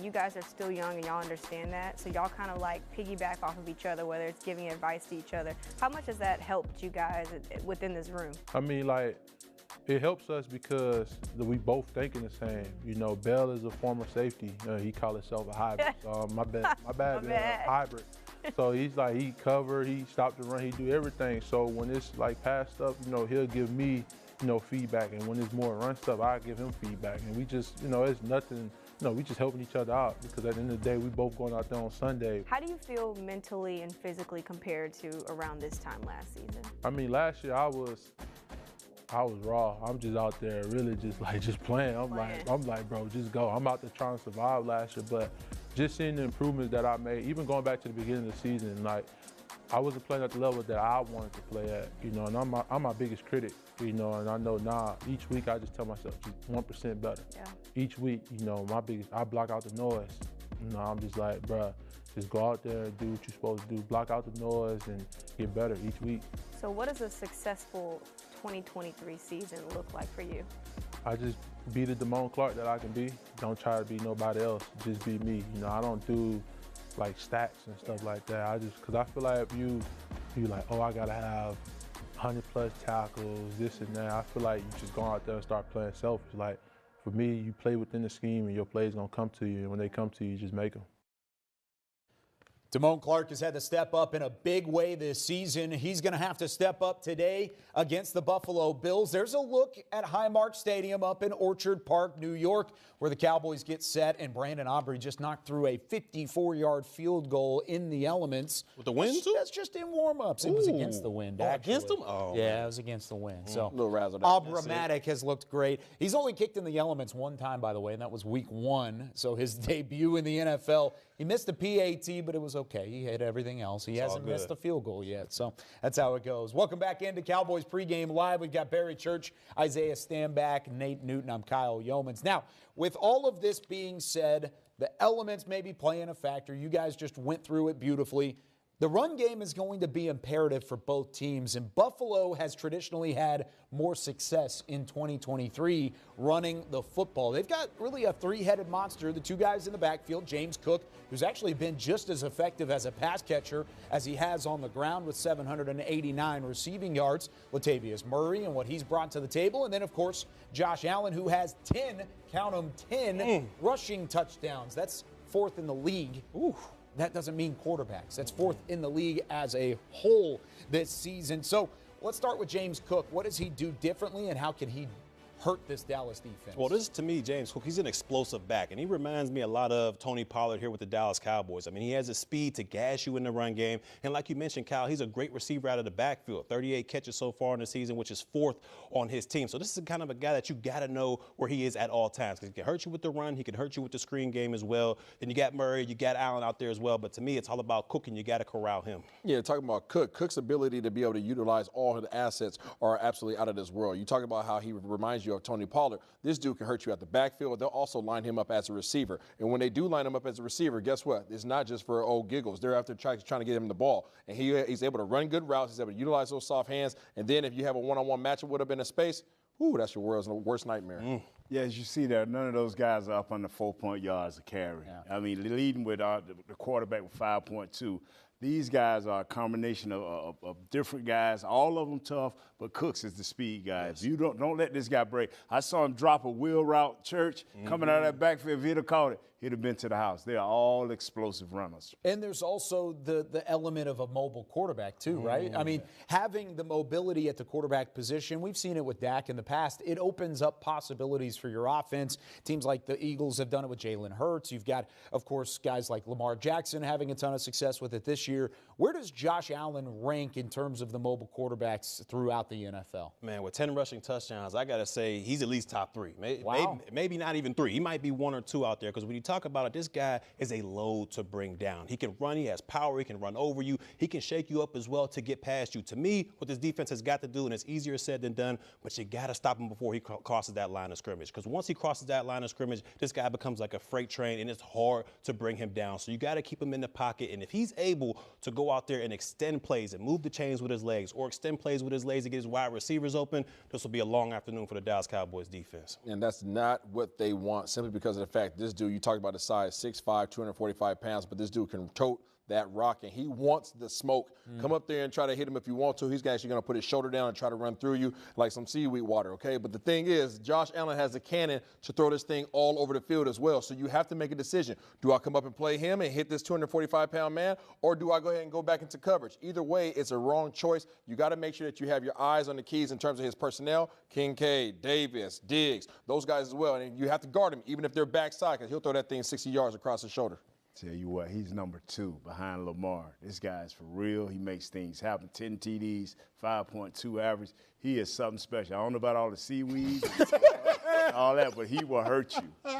you guys are still young and y'all understand that, so y'all kind of like piggyback off of each other, whether it's giving advice to each other. How much has that helped you guys within this room? I mean, like, it helps us because we both thinking the same. Bell is a former safety. He call himself a hybrid. So my bad, hybrid. So he's like, he cover, he stop the run, he do everything. So when it's like pass stuff, he'll give me, feedback. And when it's more run stuff, I give him feedback. And we just, it's nothing, we just helping each other out because at the end of the day, we both going out there on Sunday. How do you feel mentally and physically compared to around this time last season? I mean, last year I was raw. I'm just out there really just playing. I'm like, bro, just go. I'm out there trying to survive last year, but just seeing the improvements that I made, even going back to the beginning of the season, like, I wasn't playing at the level that I wanted to play at, and I'm my biggest critic, and I know now each week I just tell myself just 1% better. Yeah. Each week, I block out the noise. I'm just like, bruh, just go out there and do what you're supposed to do. Block out the noise and get better each week. So what does a successful 2023 season look like for you? I just be the Damone Clark that I can be. Don't try to be nobody else. Just be me. I don't do like stats and stuff like that. Because I feel like if you like, oh, I gotta have 100+ tackles, this and that. I feel like you just go out there and start playing selfish. Like, for me, you play within the scheme and your plays gonna come to you. And when they come to you, just make them. Damone Clark has had to step up in a big way this season. He's going to have to step up today against the Buffalo Bills. There's a look at Highmark Stadium up in Orchard Park, New York, where the Cowboys get set, and Brandon Aubrey just knocked through a 54-yard field goal in the elements. With the wind, too? That's just in warm-ups. It was against the wind, actually. Against them? Oh, yeah, man. it was against the wind. So, a little razzle. Aubramatic has looked great. He's only kicked in the elements one time, by the way, and that was week 1. So his debut in the NFL. He missed the PAT, but it was okay. He hit everything else. He hasn't missed a field goal yet, so that's how it goes. Welcome back into Cowboys Pregame Live. We've got Barry Church, Isaiah Stanback, Nate Newton. I'm Kyle Yeomans. Now, with all of this being said, the elements may be playing a factor. You guys just went through it beautifully. The run game is going to be imperative for both teams, and Buffalo has traditionally had more success in 2023 running the football. They've got really a three-headed monster, the two guys in the backfield, James Cook, who's actually been just as effective as a pass catcher as he has on the ground with 789 receiving yards, Latavius Murray and what he's brought to the table, and then, of course, Josh Allen, who has 10, count them, 10 rushing touchdowns. That's 4th in the league. Ooh. That doesn't mean quarterbacks. That's 4th in the league as a whole this season. So let's start with James Cook. What does he do differently, and how can he hurt this Dallas defense? Well, this is, to me, James Cook. He's an explosive back, and he reminds me a lot of Tony Pollard here with the Dallas Cowboys. I mean, he has the speed to gas you in the run game, and like you mentioned, Kyle, he's a great receiver out of the backfield. 38 catches so far in the season, which is 4th on his team. So this is kind of a guy that you got to know where he is at all times, because he can hurt you with the run, he can hurt you with the screen game as well. And you got Murray, you got Allen out there as well, but to me, it's all about Cook, and you got to corral him. Yeah, talking about Cook. Cook's ability to be able to utilize all of the assets are absolutely out of this world. You talk about how he reminds you of Tony Pollard. This dude can hurt you at the backfield. They'll also line him up as a receiver. And when they do line him up as a receiver, guess what? It's not just for old giggles. They're after trying to get him the ball. And he's able to run good routes. He's able to utilize those soft hands. And then if you have a one-on-one matchup with him in a space, ooh, that's your world's worst nightmare. Yeah, as you see there, none of those guys are up under 4 yards of carry. Yeah. I mean, leading with the quarterback with 5.2. These guys are a combination of different guys, all of them tough, but Cooks is the speed guy. Yes. If you don't let this guy break. I saw him drop a wheel route, Church, coming out of that backfield. If he'd have caught it, he'd have been to the house. They are all explosive runners. And there's also the element of a mobile quarterback too, right? I mean, having the mobility at the quarterback position, we've seen it with Dak in the past. It opens up possibilities for your offense. Teams like the Eagles have done it with Jalen Hurts. You've got, of course, guys like Lamar Jackson having a ton of success with it this year. Where does Josh Allen rank in terms of the mobile quarterbacks throughout the NFL? Man, with 10 rushing touchdowns, I got to say he's at least top 3. Maybe not even 3. He might be 1 or 2 out there, because when you talk about it, this guy is a load to bring down. He can run. He has power. He can run over you. He can shake you up as well to get past you. To me, what this defense has got to do, and it's easier said than done, but you got to stop him before he crosses that line of scrimmage, because once he crosses that line of scrimmage, this guy becomes like a freight train, and it's hard to bring him down. So you got to keep him in the pocket, and if he's able to go out there and extend plays and move the chains with his legs, or extend plays with his legs to get his wide receivers open, this will be a long afternoon for the Dallas Cowboys defense. And that's not what they want, simply because of the fact this dude, you talk about the size, 6'5", 245 pounds, but this dude can tote that rock, and he wants the smoke. Come up there and try to hit him if you want to. He's actually going to put his shoulder down and try to run through you like some seaweed water, okay? But the thing is, Josh Allen has a cannon to throw this thing all over the field as well, so you have to make a decision. Do I come up and play him and hit this 245-pound man, or do I go ahead and go back into coverage? Either way, it's a wrong choice. You got to make sure that you have your eyes on the keys in terms of his personnel, Kincaid, Davis, Diggs, those guys as well, and you have to guard him even if they're backside, because he'll throw that thing 60 yards across his shoulder. Tell you what, he's number 2 behind Lamar. This guy's for real. He makes things happen. 10 TDs, 5.2 average. He is something special. I don't know about all the seaweed, all that, but he will hurt you.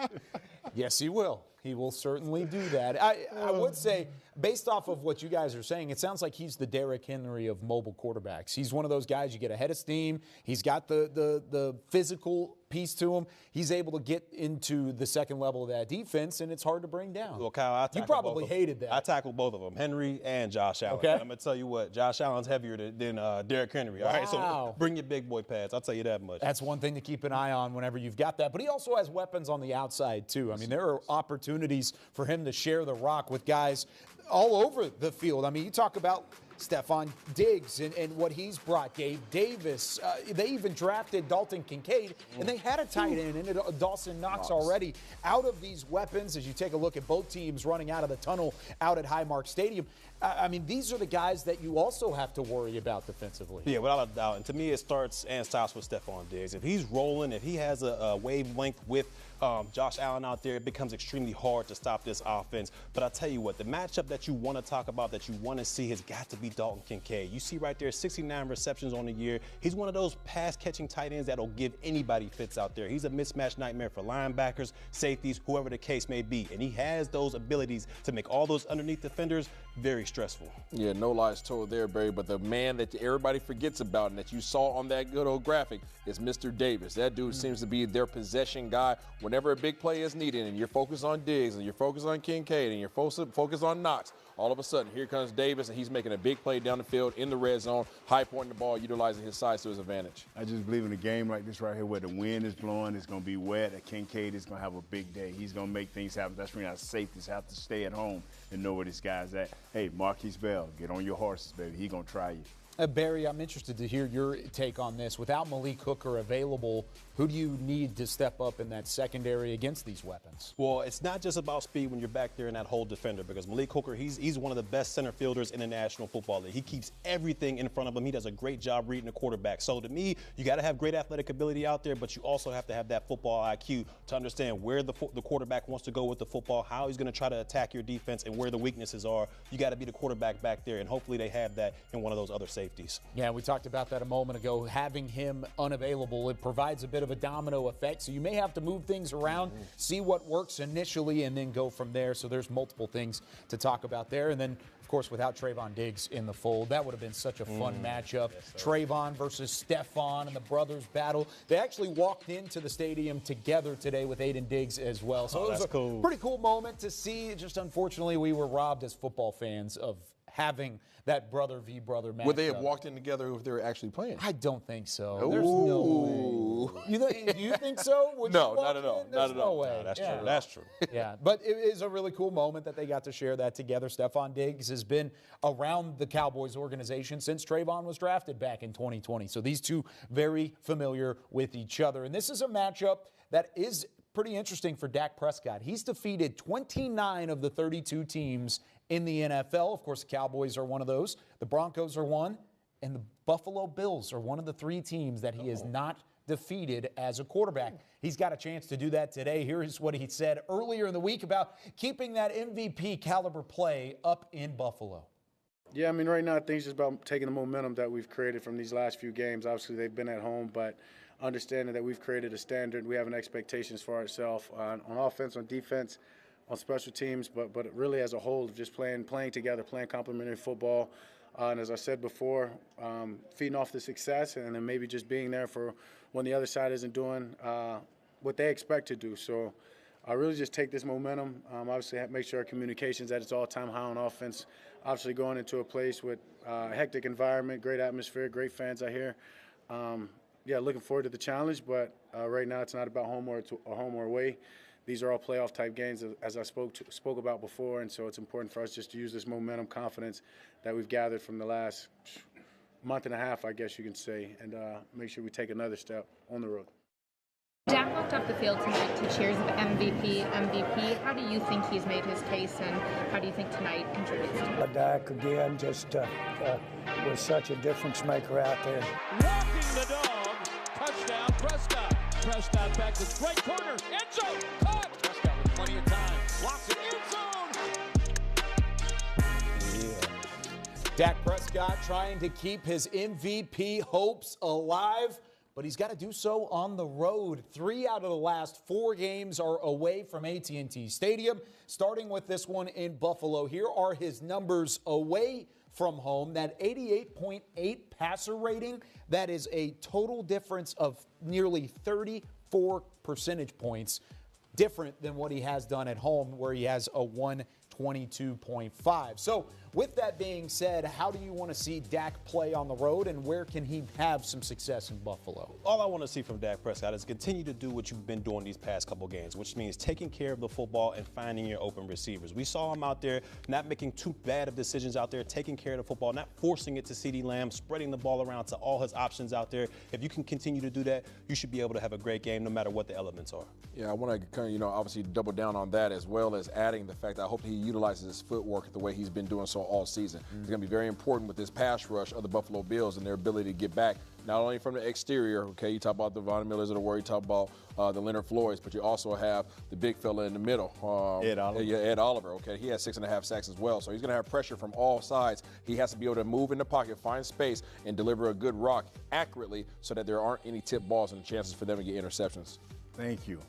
Yes, he will. He will certainly do that. I would say, based off of what you guys are saying, it sounds like he's the Derrick Henry of mobile quarterbacks. He's one of those guys you get a head of steam. He's got the physical piece to him. He's able to get into the second level of that defense, and it's hard to bring down. Well, Kyle, you probably hated that. I tackled both of them, Henry and Josh Allen. Okay. I'm going to tell you what, Josh Allen's heavier than Derrick Henry. All right, so bring your big boy pads. I'll tell you that much. That's one thing to keep an eye on whenever you've got that. But he also has weapons on the outside, too. I mean, there are opportunities for him to share the rock with guys all over the field. I mean, you talk about Stephon Diggs and what he's brought, Gabe Davis. They even drafted Dalton Kincaid, and they had a tight end in Dawson Knox already. Out of these weapons, as you take a look at both teams running out of the tunnel out at Highmark Stadium, I mean, these are the guys that you also have to worry about defensively. Yeah, without a doubt. And to me, it starts and stops with Stephon Diggs. If he's rolling, if he has a wavelength with Josh Allen out there, it becomes extremely hard to stop this offense. But I'll tell you what, the matchup that you want to talk about, that you want to see, has got to be Dalton Kincaid. You see right there, 69 receptions on the year. He's one of those pass-catching tight ends that'll give anybody fits out there. He's a mismatch nightmare for linebackers, safeties, whoever the case may be. And he has those abilities to make all those underneath defenders very stressful. Yeah, no lies told there, Barry. But the man that everybody forgets about and that you saw on that good old graphic is Mr. Davis. That dude seems to be their possession guy. Whenever a big play is needed and you're focused on Diggs and you're focused on Kincaid and you're focused on Knox, all of a sudden, here comes Davis, and he's making a big play down the field in the red zone, high pointing the ball, utilizing his size to his advantage. I just believe in a game like this right here where the wind is blowing, it's going to be wet, and Kincaid is going to have a big day. He's going to make things happen. That's when our safeties have to stay at home and know where this guy's at. Hey, Marquise Bell, get on your horses, baby. He's going to try you. Barry, I'm interested to hear your take on this. Without Malik Hooker available, who do you need to step up in that secondary against these weapons? Well, it's not just about speed when you're back there in that whole defender, because Malik Hooker, he's one of the best center fielders in the National Football League. He keeps everything in front of him. He does a great job reading the quarterback. So to me, you got to have great athletic ability out there, but you also have to have that football IQ to understand where the quarterback wants to go with the football, how he's going to try to attack your defense, and where the weaknesses are. You got to be the quarterback back there, and hopefully they have that in one of those other safeties. Yeah, we talked about that a moment ago. Having him unavailable, it provides a bit of a domino effect. So you may have to move things around, see what works initially, and then go from there. So there's multiple things to talk about there. And then, of course, without Trayvon Diggs in the fold, that would have been such a fun matchup. Yes, Trayvon versus Stephon and the brothers battle. They actually walked into the stadium together today with Aiden Diggs as well. So it was a pretty cool moment to see. Just unfortunately, we were robbed as football fans of having that brother v. brother match. Would they have walked in together if they were actually playing? I don't think so. Ooh. There's no way. Do you think so? No, not at all. There's no way. No, that's true. That's true. Yeah, but it is a really cool moment that they got to share that together. Stephon Diggs has been around the Cowboys organization since Trayvon was drafted back in 2020. So these two very familiar with each other. And this is a matchup that is pretty interesting for Dak Prescott. He's defeated 29 of the 32 teams in the NFL. Of course, the Cowboys are one of those. The Broncos are one. And the Buffalo Bills are one of the three teams that he has not defeated as a quarterback. He's got a chance to do that today. Here's what he said earlier in the week about keeping that MVP caliber play up in Buffalo. Yeah, I mean, right now, I think it's just about taking the momentum that we've created from these last few games. Obviously, they've been at home, but understanding that we've created a standard, we have an expectations for ourselves on offense, on defense, on special teams, but really as a whole, just playing together, playing complementary football. And as I said before, feeding off the success and then maybe just being there for when the other side isn't doing what they expect to do. So I really just take this momentum. Obviously, make sure our communication's at its all-time high on offense. Obviously, going into a place with a hectic environment, great atmosphere, great fans out here. Yeah, looking forward to the challenge, but right now it's not about home or away. These are all playoff-type games, as I spoke about before, and so it's important for us just to use this momentum, confidence that we've gathered from the last month and a half, I guess you can say, and make sure we take another step on the road. Dak walked off the field tonight to cheers of MVP. How do you think he's made his case, and how do you think tonight contributes to it? Dak, again, just was such a difference maker out there. Walking the dog, touchdown Prescott. Prescott back to straight corner, end zone, caught. Prescott with plenty of time, blocks it, end zone. Yeah. Dak Prescott trying to keep his MVP hopes alive, but he's got to do so on the road. 3 out of the last 4 games are away from AT&T Stadium, starting with this one in Buffalo. Here are his numbers away from home. That 88.8 passer rating, that is a total difference of nearly 34 percentage points different than what he has done at home, where he has a 122.5. So With that being said, how do you want to see Dak play on the road, and where can he have some success in Buffalo? All I want to see from Dak Prescott is continue to do what you've been doing these past couple games, which means taking care of the football and finding your open receivers. We saw him out there not making too bad of decisions out there, taking care of the football, not forcing it to CeeDee Lamb, spreading the ball around to all his options out there. If you can continue to do that, you should be able to have a great game no matter what the elements are. Yeah, I want to kind of, obviously double down on that, as well as adding the fact that I hope he utilizes his footwork the way he's been doing so all season. It's going to be very important with this pass rush of the Buffalo Bills and their ability to get back, not only from the exterior, okay, you talk about the Von Millers of the world, you talk about the Leonard Floyds, but you also have the big fella in the middle. Ed Oliver. Yeah, Ed Oliver, okay. He has 6.5 sacks as well, so he's going to have pressure from all sides. He has to be able to move in the pocket, find space, and deliver a good rock accurately so that there aren't any tip balls and chances for them to get interceptions. Thank you,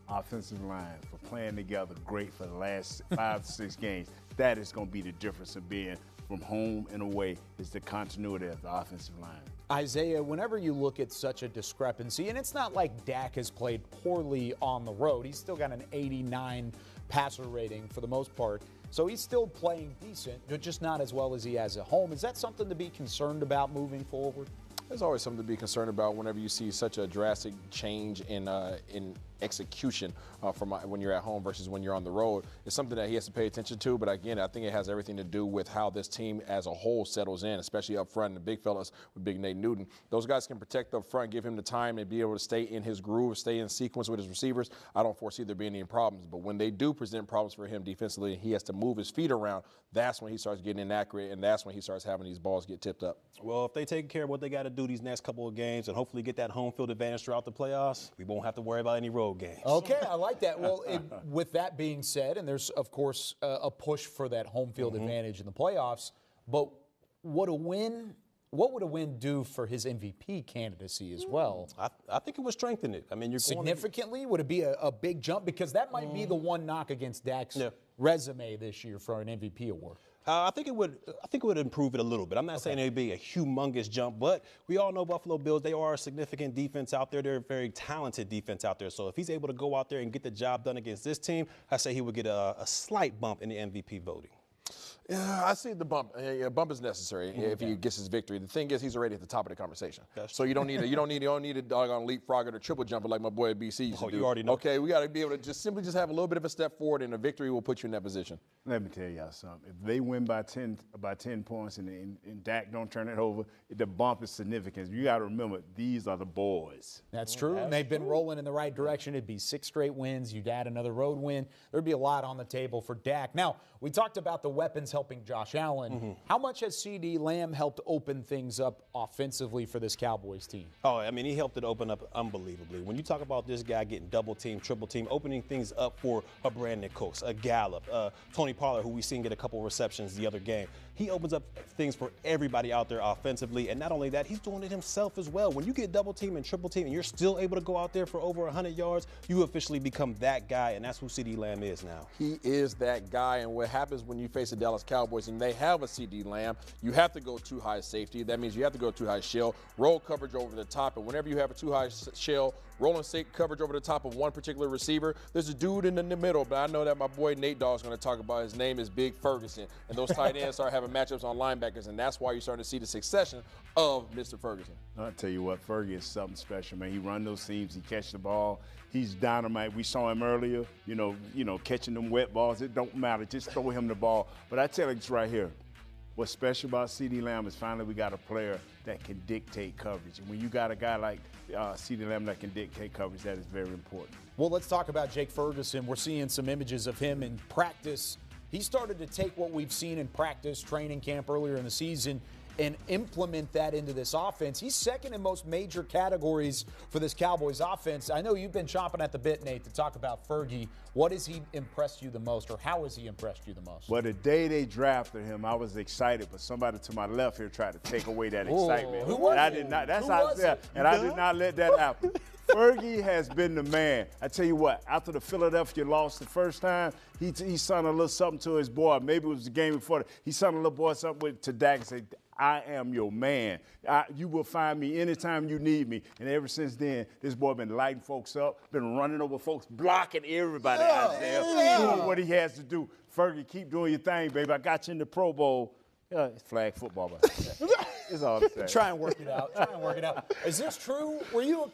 offensive line, for playing together great for the last 5 to 6 games. That is going to be the difference of being from home and away, is the continuity of the offensive line. Isaiah, whenever you look at such a discrepancy, and it's not like Dak has played poorly on the road. He's still got an 89 passer rating for the most part. So he's still playing decent, but just not as well as he has at home. Is that something to be concerned about moving forward? There's always something to be concerned about whenever you see such a drastic change in execution from when you're at home versus when you're on the road. It's something that he has to pay attention to, but again, I think it has everything to do with how this team as a whole settles in, especially up front, and the big fellas with Big Nate Newton. Those guys can protect up front, give him the time and be able to stay in his groove, stay in sequence with his receivers. I don't foresee there being any problems, but when they do present problems for him defensively and he has to move his feet around, that's when he starts getting inaccurate, and that's when he starts having these balls get tipped up. Well, if they take care of what they got to do these next couple of games and hopefully get that home field advantage throughout the playoffs, we won't have to worry about any road games. Okay, I like that. Well, with that being said, and there's, of course, a push for that home field advantage in the playoffs, but what would a win do for his MVP candidacy as well? I think it would strengthen it. I mean, you're significantly, would it be a big jump? Because that might be the one knock against Dak's resume this year for an MVP award. I think it would improve it a little bit. I'm not saying it'd be a humongous jump, but we all know Buffalo Bills, they are a significant defense out there. They're a very talented defense out there. So if he's able to go out there and get the job done against this team, I say he would get a slight bump in the MVP voting. Yeah, I see the bump. A bump is necessary if he gets his victory. The thing is, he's already at the top of the conversation. So you don't need a doggone leapfrogger or triple jumper like my boy at BC used to do. You already know. Okay, we got to be able to just simply have a little bit of a step forward, and a victory will put you in that position. Let me tell y'all something. If they win by 10 points and Dak don't turn it over, the bump is significant. You got to remember, these are the boys. That's true, and they've been rolling in the right direction. It'd be 6 straight wins. You'd add another road win. There'd be a lot on the table for Dak. Now, we talked about the weapons helping Josh Allen. How much has CeeDee Lamb helped open things up offensively for this Cowboys team? Oh, I mean, he helped it open up unbelievably. When you talk about this guy getting double team, triple team, opening things up for a Brandon Cooks, a Gallup, Tony Pollard, who we seen get a couple receptions the other game. He opens up things for everybody out there offensively, and not only that, he's doing it himself as well. When you get double team and triple team and you're still able to go out there for over 100 yards, you officially become that guy, and that's who CeeDee Lamb is now. He is that guy, and what happens when you face the Dallas Cowboys and they have a CeeDee Lamb, you have to go too high safety. That means you have to go too high shell, roll coverage over the top, and whenever you have a too high shell, rolling safe coverage over the top of one particular receiver, there's a dude in the middle, but I know that my boy Nate Dogg's going to talk about. His name is Big Ferguson, and those tight ends start having matchups on linebackers, and that's why you're starting to see the succession of Mr. Ferguson. I'll tell you what, Fergie is something special, man. He run those seams, he catch the ball. He's dynamite. We saw him earlier, you know, catching them wet balls. It don't matter. Just throw him the ball. But I tell you, it's right here. What's special about CeeDee Lamb is finally we got a player that can dictate coverage. And when you got a guy like CeeDee Lamb that can dictate coverage, that is very important. Well, let's talk about Jake Ferguson. We're seeing some images of him in practice. He started to take what we've seen in practice, training camp earlier in the season, and implement that into this offense. He's second in most major categories for this Cowboys offense. I know you've been chomping at the bit, Nate, to talk about Fergie. What has he impressed you the most, or how has he impressed you the most? Well, the day they drafted him, I was excited, but somebody to my left here tried to take away that excitement. Who was and I it? did not. That's Who how was I it? and I did not let that happen. Fergie has been the man. I tell you what, after the Philadelphia loss the first time, he sung a little something to his boy. Maybe it was the game before. He sung a little boy something to Dak and said, I am your man. You will find me anytime you need me. And ever since then, this boy been lighting folks up, been running over folks, blocking everybody out there, doing what he has to do. Fergie, keep doing your thing, baby. I got you in the Pro Bowl. It's flag football, but it's all I'm saying. Try and work it out. Is this true? Were you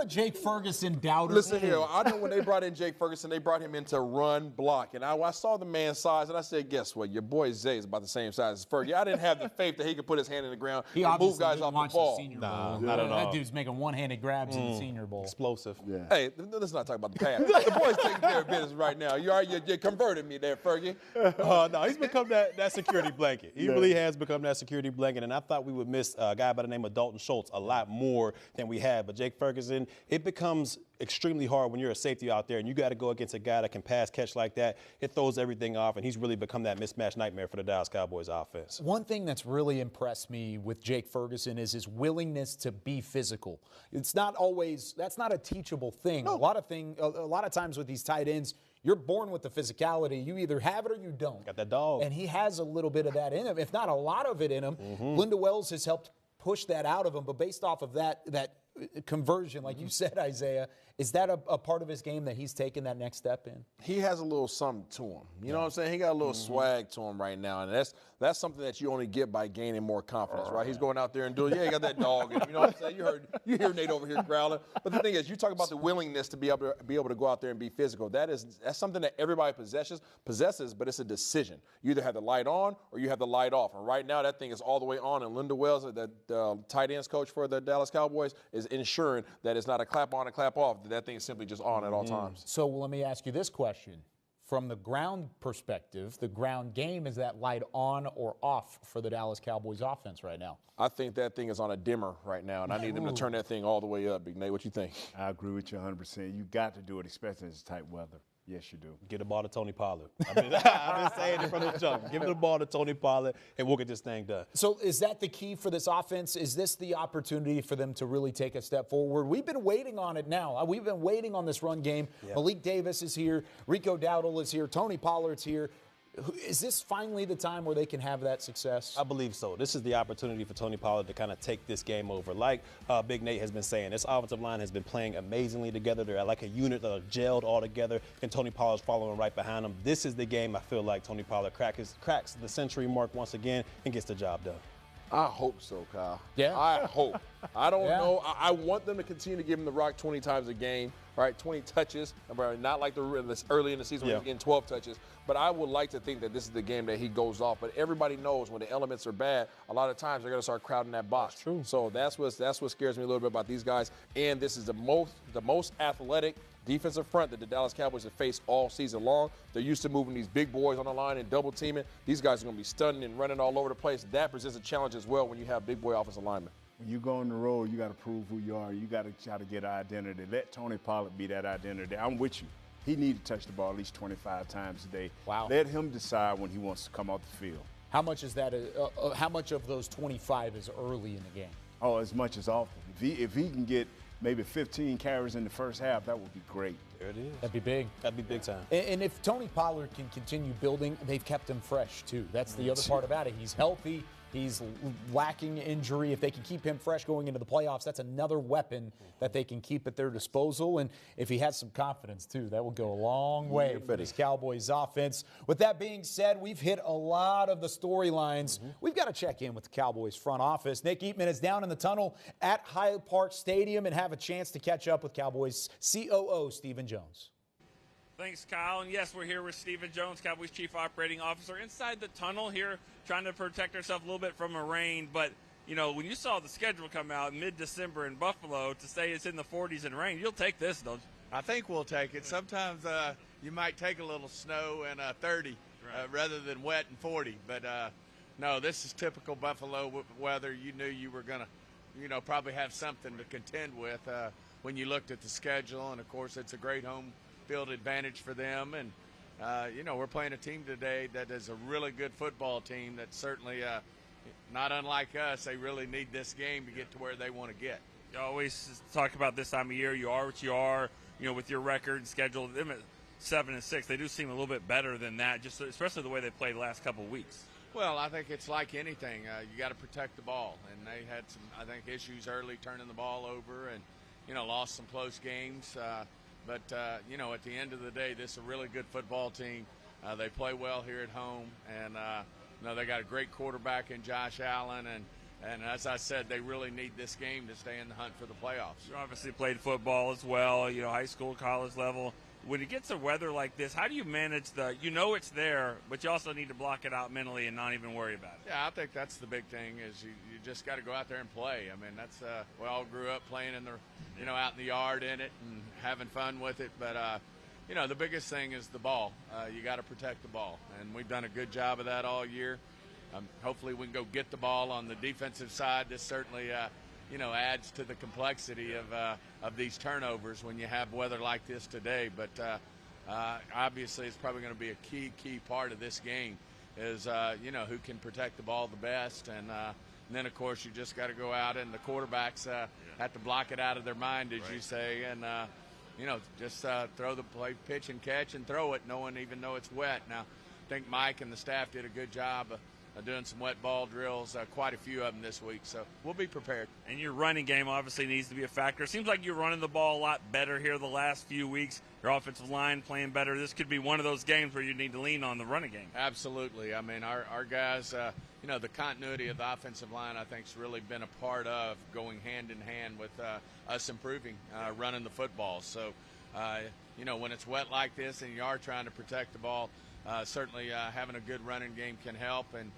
a Jake Ferguson doubter? Listen here, I know when they brought in Jake Ferguson, they brought him in to run block. And I saw the man's size, and I said, guess what? Your boy Zay is about the same size as Fergie. I didn't have the faith that he could put his hand in the ground and move guys off the ball. Nah, not at all. That dude's making one-handed grabs in the Senior Bowl. Explosive. Yeah. Hey, let's not talk about the past. The boy's taking care of business right now. You converted me there, Fergie. No, he's become that security blanket. He really has become that security blanket, and I thought we would miss a guy by the name of Dalton Schultz a lot more than we had. But Jake Ferguson, it becomes extremely hard when you're a safety out there and you got to go against a guy that can pass catch like that. It throws everything off, and he's really become that mismatch nightmare for the Dallas Cowboys offense. One thing that's really impressed me with Jake Ferguson is his willingness to be physical. It's not always, that's not a teachable thing. No. A lot of times with these tight ends, you're born with the physicality. You either have it or you don't. Got that dog. And he has a little bit of that in him, if not a lot of it in him. Linda Wells has helped push that out of him, but based off of that conversion, like you said, Isaiah, is that a part of his game that he's taken that next step in? He has a little something to him. You know what I'm saying? He got a little swag to him right now, and that's something that you only get by gaining more confidence, right? He's going out there and doing, he got that dog, and you know what I'm saying? You hear Nate over here growling. But the thing is, you talk about the willingness to be able to go out there and be physical. That's something that everybody possesses, but it's a decision. You either have the light on or you have the light off. And right now, that thing is all the way on. And Linda Wells, the tight ends coach for the Dallas Cowboys, is ensuring that it's not a clap on and clap off. That thing is simply just on at all times. So let me ask you this question. From the ground perspective, the ground game, is that light on or off for the Dallas Cowboys offense right now? I think that thing is on a dimmer right now, and I need them to turn that thing all the way up. Big Nate, what you think? I agree with you 100%. You got to do it, especially in this tight weather. Yes, you do. Get the ball to Tony Pollard. I've been saying it from the jump. Give the ball to Tony Pollard, and we'll get this thing done. So is that the key for this offense? Is this the opportunity for them to really take a step forward? We've been waiting on it now. We've been waiting on this run game. Yeah. Malik Davis is here. Rico Dowdle is here. Tony Pollard's here. Is this finally the time where they can have that success? I believe so. This is the opportunity for Tony Pollard to kind of take this game over. Like Big Nate has been saying, this offensive line has been playing amazingly together. They're like a unit that are gelled all together, and Tony Pollard's following right behind them. This is the game I feel like Tony Pollard cracks the century mark once again and gets the job done. I hope so, Kyle. Yeah? I hope. I don't know. I want them to continue to give him the rock 20 times a game, right? 20 touches. Not like early in the season when he was getting 12 touches. But I would like to think that this is the game that he goes off. But everybody knows when the elements are bad, a lot of times they're going to start crowding that box. That's true. So that's what scares me a little bit about these guys. And this is the most athletic defensive front that the Dallas Cowboys have faced all season long. They're used to moving these big boys on the line and double teaming. These guys are going to be stunning and running all over the place. That presents a challenge as well when you have big boy offensive linemen. When you go on the road, you got to prove who you are. You got to try to get an identity. Let Tony Pollard be that identity. I'm with you. He needs to touch the ball at least 25 times a day. Wow. Let him decide when he wants to come off the field. How much is that? How much of those 25 is early in the game? Oh, as much as often. If he can get maybe 15 carries in the first half, that would be great. There it is. That'd be big. That'd be big time. And if Tony Pollard can continue building, they've kept him fresh too. That's the other part about it. He's healthy. He's lacking injury. If they can keep him fresh going into the playoffs, that's another weapon that they can keep at their disposal. And if he has some confidence, too, that will go a long way for this Cowboys offense. With that being said, we've hit a lot of the storylines. We've got to check in with the Cowboys front office. Nick Eatman is down in the tunnel at Hyde Park Stadium and have a chance to catch up with Cowboys COO Stephen Jones. Thanks, Kyle. And yes, we're here with Stephen Jones, Cowboys Chief Operating Officer, inside the tunnel here, trying to protect ourselves a little bit from a rain. But, you know, when you saw the schedule come out mid-December in Buffalo to say it's in the 40s and rain, you'll take this, don't you? I think we'll take it. Sometimes you might take a little snow and 30 rather than wet and 40. But, no, this is typical Buffalo weather. You knew you were going to, probably have something to contend with when you looked at the schedule. And, of course, it's a great home field advantage for them, and we're playing a team today that is a really good football team that's certainly not unlike us. They really need this game to get to where they want to get. You always talk about this time of year. You are what you are, with your record and schedule. Them at 7-6, they do seem a little bit better than that, just especially the way they played the last couple of weeks. Well, I think it's like anything. You got to protect the ball, and they had some, I think, issues early turning the ball over, and lost some close games. But, at the end of the day, this is a really good football team. They play well here at home, and they got a great quarterback in Josh Allen, and as I said, they really need this game to stay in the hunt for the playoffs. You obviously played football as well, high school, college level. When it gets to weather like this, how do you manage it's there, but you also need to block it out mentally and not even worry about it? Yeah, I think that's the big thing is you just got to go out there and play. I mean, that's we all grew up playing in the, out in the yard in it and having fun with it. But, the biggest thing is the ball. You got to protect the ball, and we've done a good job of that all year. Hopefully we can go get the ball on the defensive side. This certainly adds to the complexity of these turnovers when you have weather like this today. But obviously it's probably going to be a key part of this game is, who can protect the ball the best. And then, of course, you just got to go out and the quarterbacks have to block it out of their mind, as you say, and, just throw the play, pitch and catch and throw it. No one even know it's wet. Now, I think Mike and the staff did a good job of doing some wet ball drills, quite a few of them this week. So we'll be prepared. And your running game obviously needs to be a factor. It seems like you're running the ball a lot better here the last few weeks. Your offensive line playing better. This could be one of those games where you need to lean on the running game. Absolutely. I mean, our guys, the continuity of the offensive line, I think, has really been a part of going hand in hand with us improving running the football. So, when it's wet like this and you are trying to protect the ball, certainly having a good running game can help, and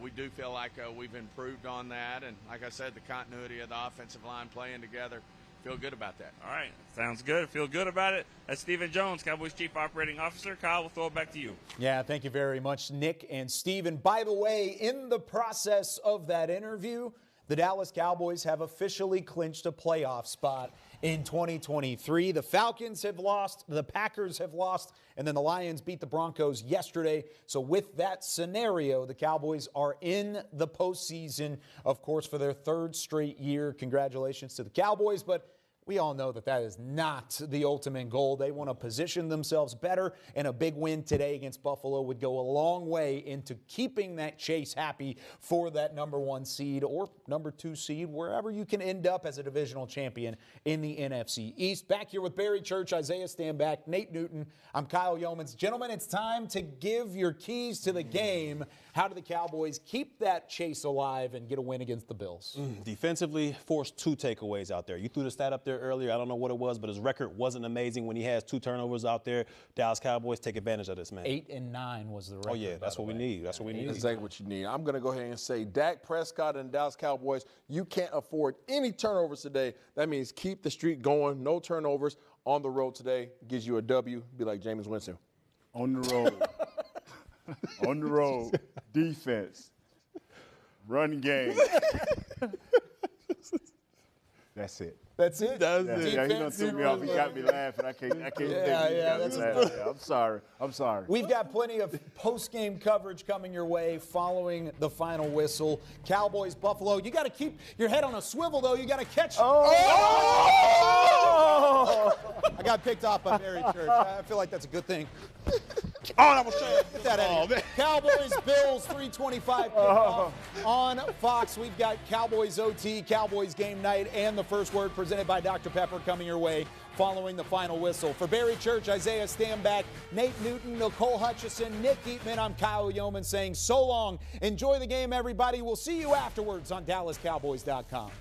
we do feel like we've improved on that. And like I said, the continuity of the offensive line playing together, feel good about that. All right, sounds good. Feel good about it. That's Stephen Jones, Cowboys Chief Operating Officer. Kyle, we'll throw it back to you. Yeah, thank you very much, Nick and Stephen. By the way, in the process of that interview, the Dallas Cowboys have officially clinched a playoff spot in 2023. The Falcons have lost, the Packers have lost, and then the Lions beat the Broncos yesterday. So with that scenario, the Cowboys are in the postseason, of course, for their third straight year. Congratulations to the Cowboys, but we all know that is not the ultimate goal. They want to position themselves better, and a big win today against Buffalo would go a long way into keeping that chase happy for that number 1 seed or number 2 seed, wherever you can end up as a divisional champion in the NFC East. Back here with Barry Church, Isaiah Stanback, Nate Newton. I'm Kyle Yeomans. Gentlemen, it's time to give your keys to the game. How do the Cowboys keep that chase alive and get a win against the Bills? Defensively, forced 2 takeaways out there. You threw the stat up there earlier. I don't know what it was, but his record wasn't amazing when he has 2 turnovers out there. Dallas Cowboys take advantage of this, man. 8-9 was the record. Oh, yeah, that's what we need. That's what we need. Exactly what you need. I'm going to go ahead and say Dak Prescott and Dallas Cowboys, you can't afford any turnovers today. That means keep the streak going. No turnovers on the road today. Gives you a W. Be like Jameis Winston. On the road. On the road. Defense. Run game. That's it. That's it? Yeah, he done threw me off. He got me laughing. I can't think he got me laughing. Yeah, I'm sorry. We've got plenty of post-game coverage coming your way following the final whistle. Cowboys, Buffalo. You got to keep your head on a swivel, though. You got to catch. Oh! I got picked off by Barry Church. I feel like that's a good thing. Oh, that was shame. Get that out of here. Cowboys, Bills, 3:25 kickoff on Fox. We've got Cowboys OT, Cowboys game night, and the first word presented by Dr. Pepper coming your way following the final whistle. For Barry Church, Isaiah Stanback, Nate Newton, Nicole Hutchison, Nick Eatman, I'm Kyle Yeoman saying so long. Enjoy the game, everybody. We'll see you afterwards on DallasCowboys.com.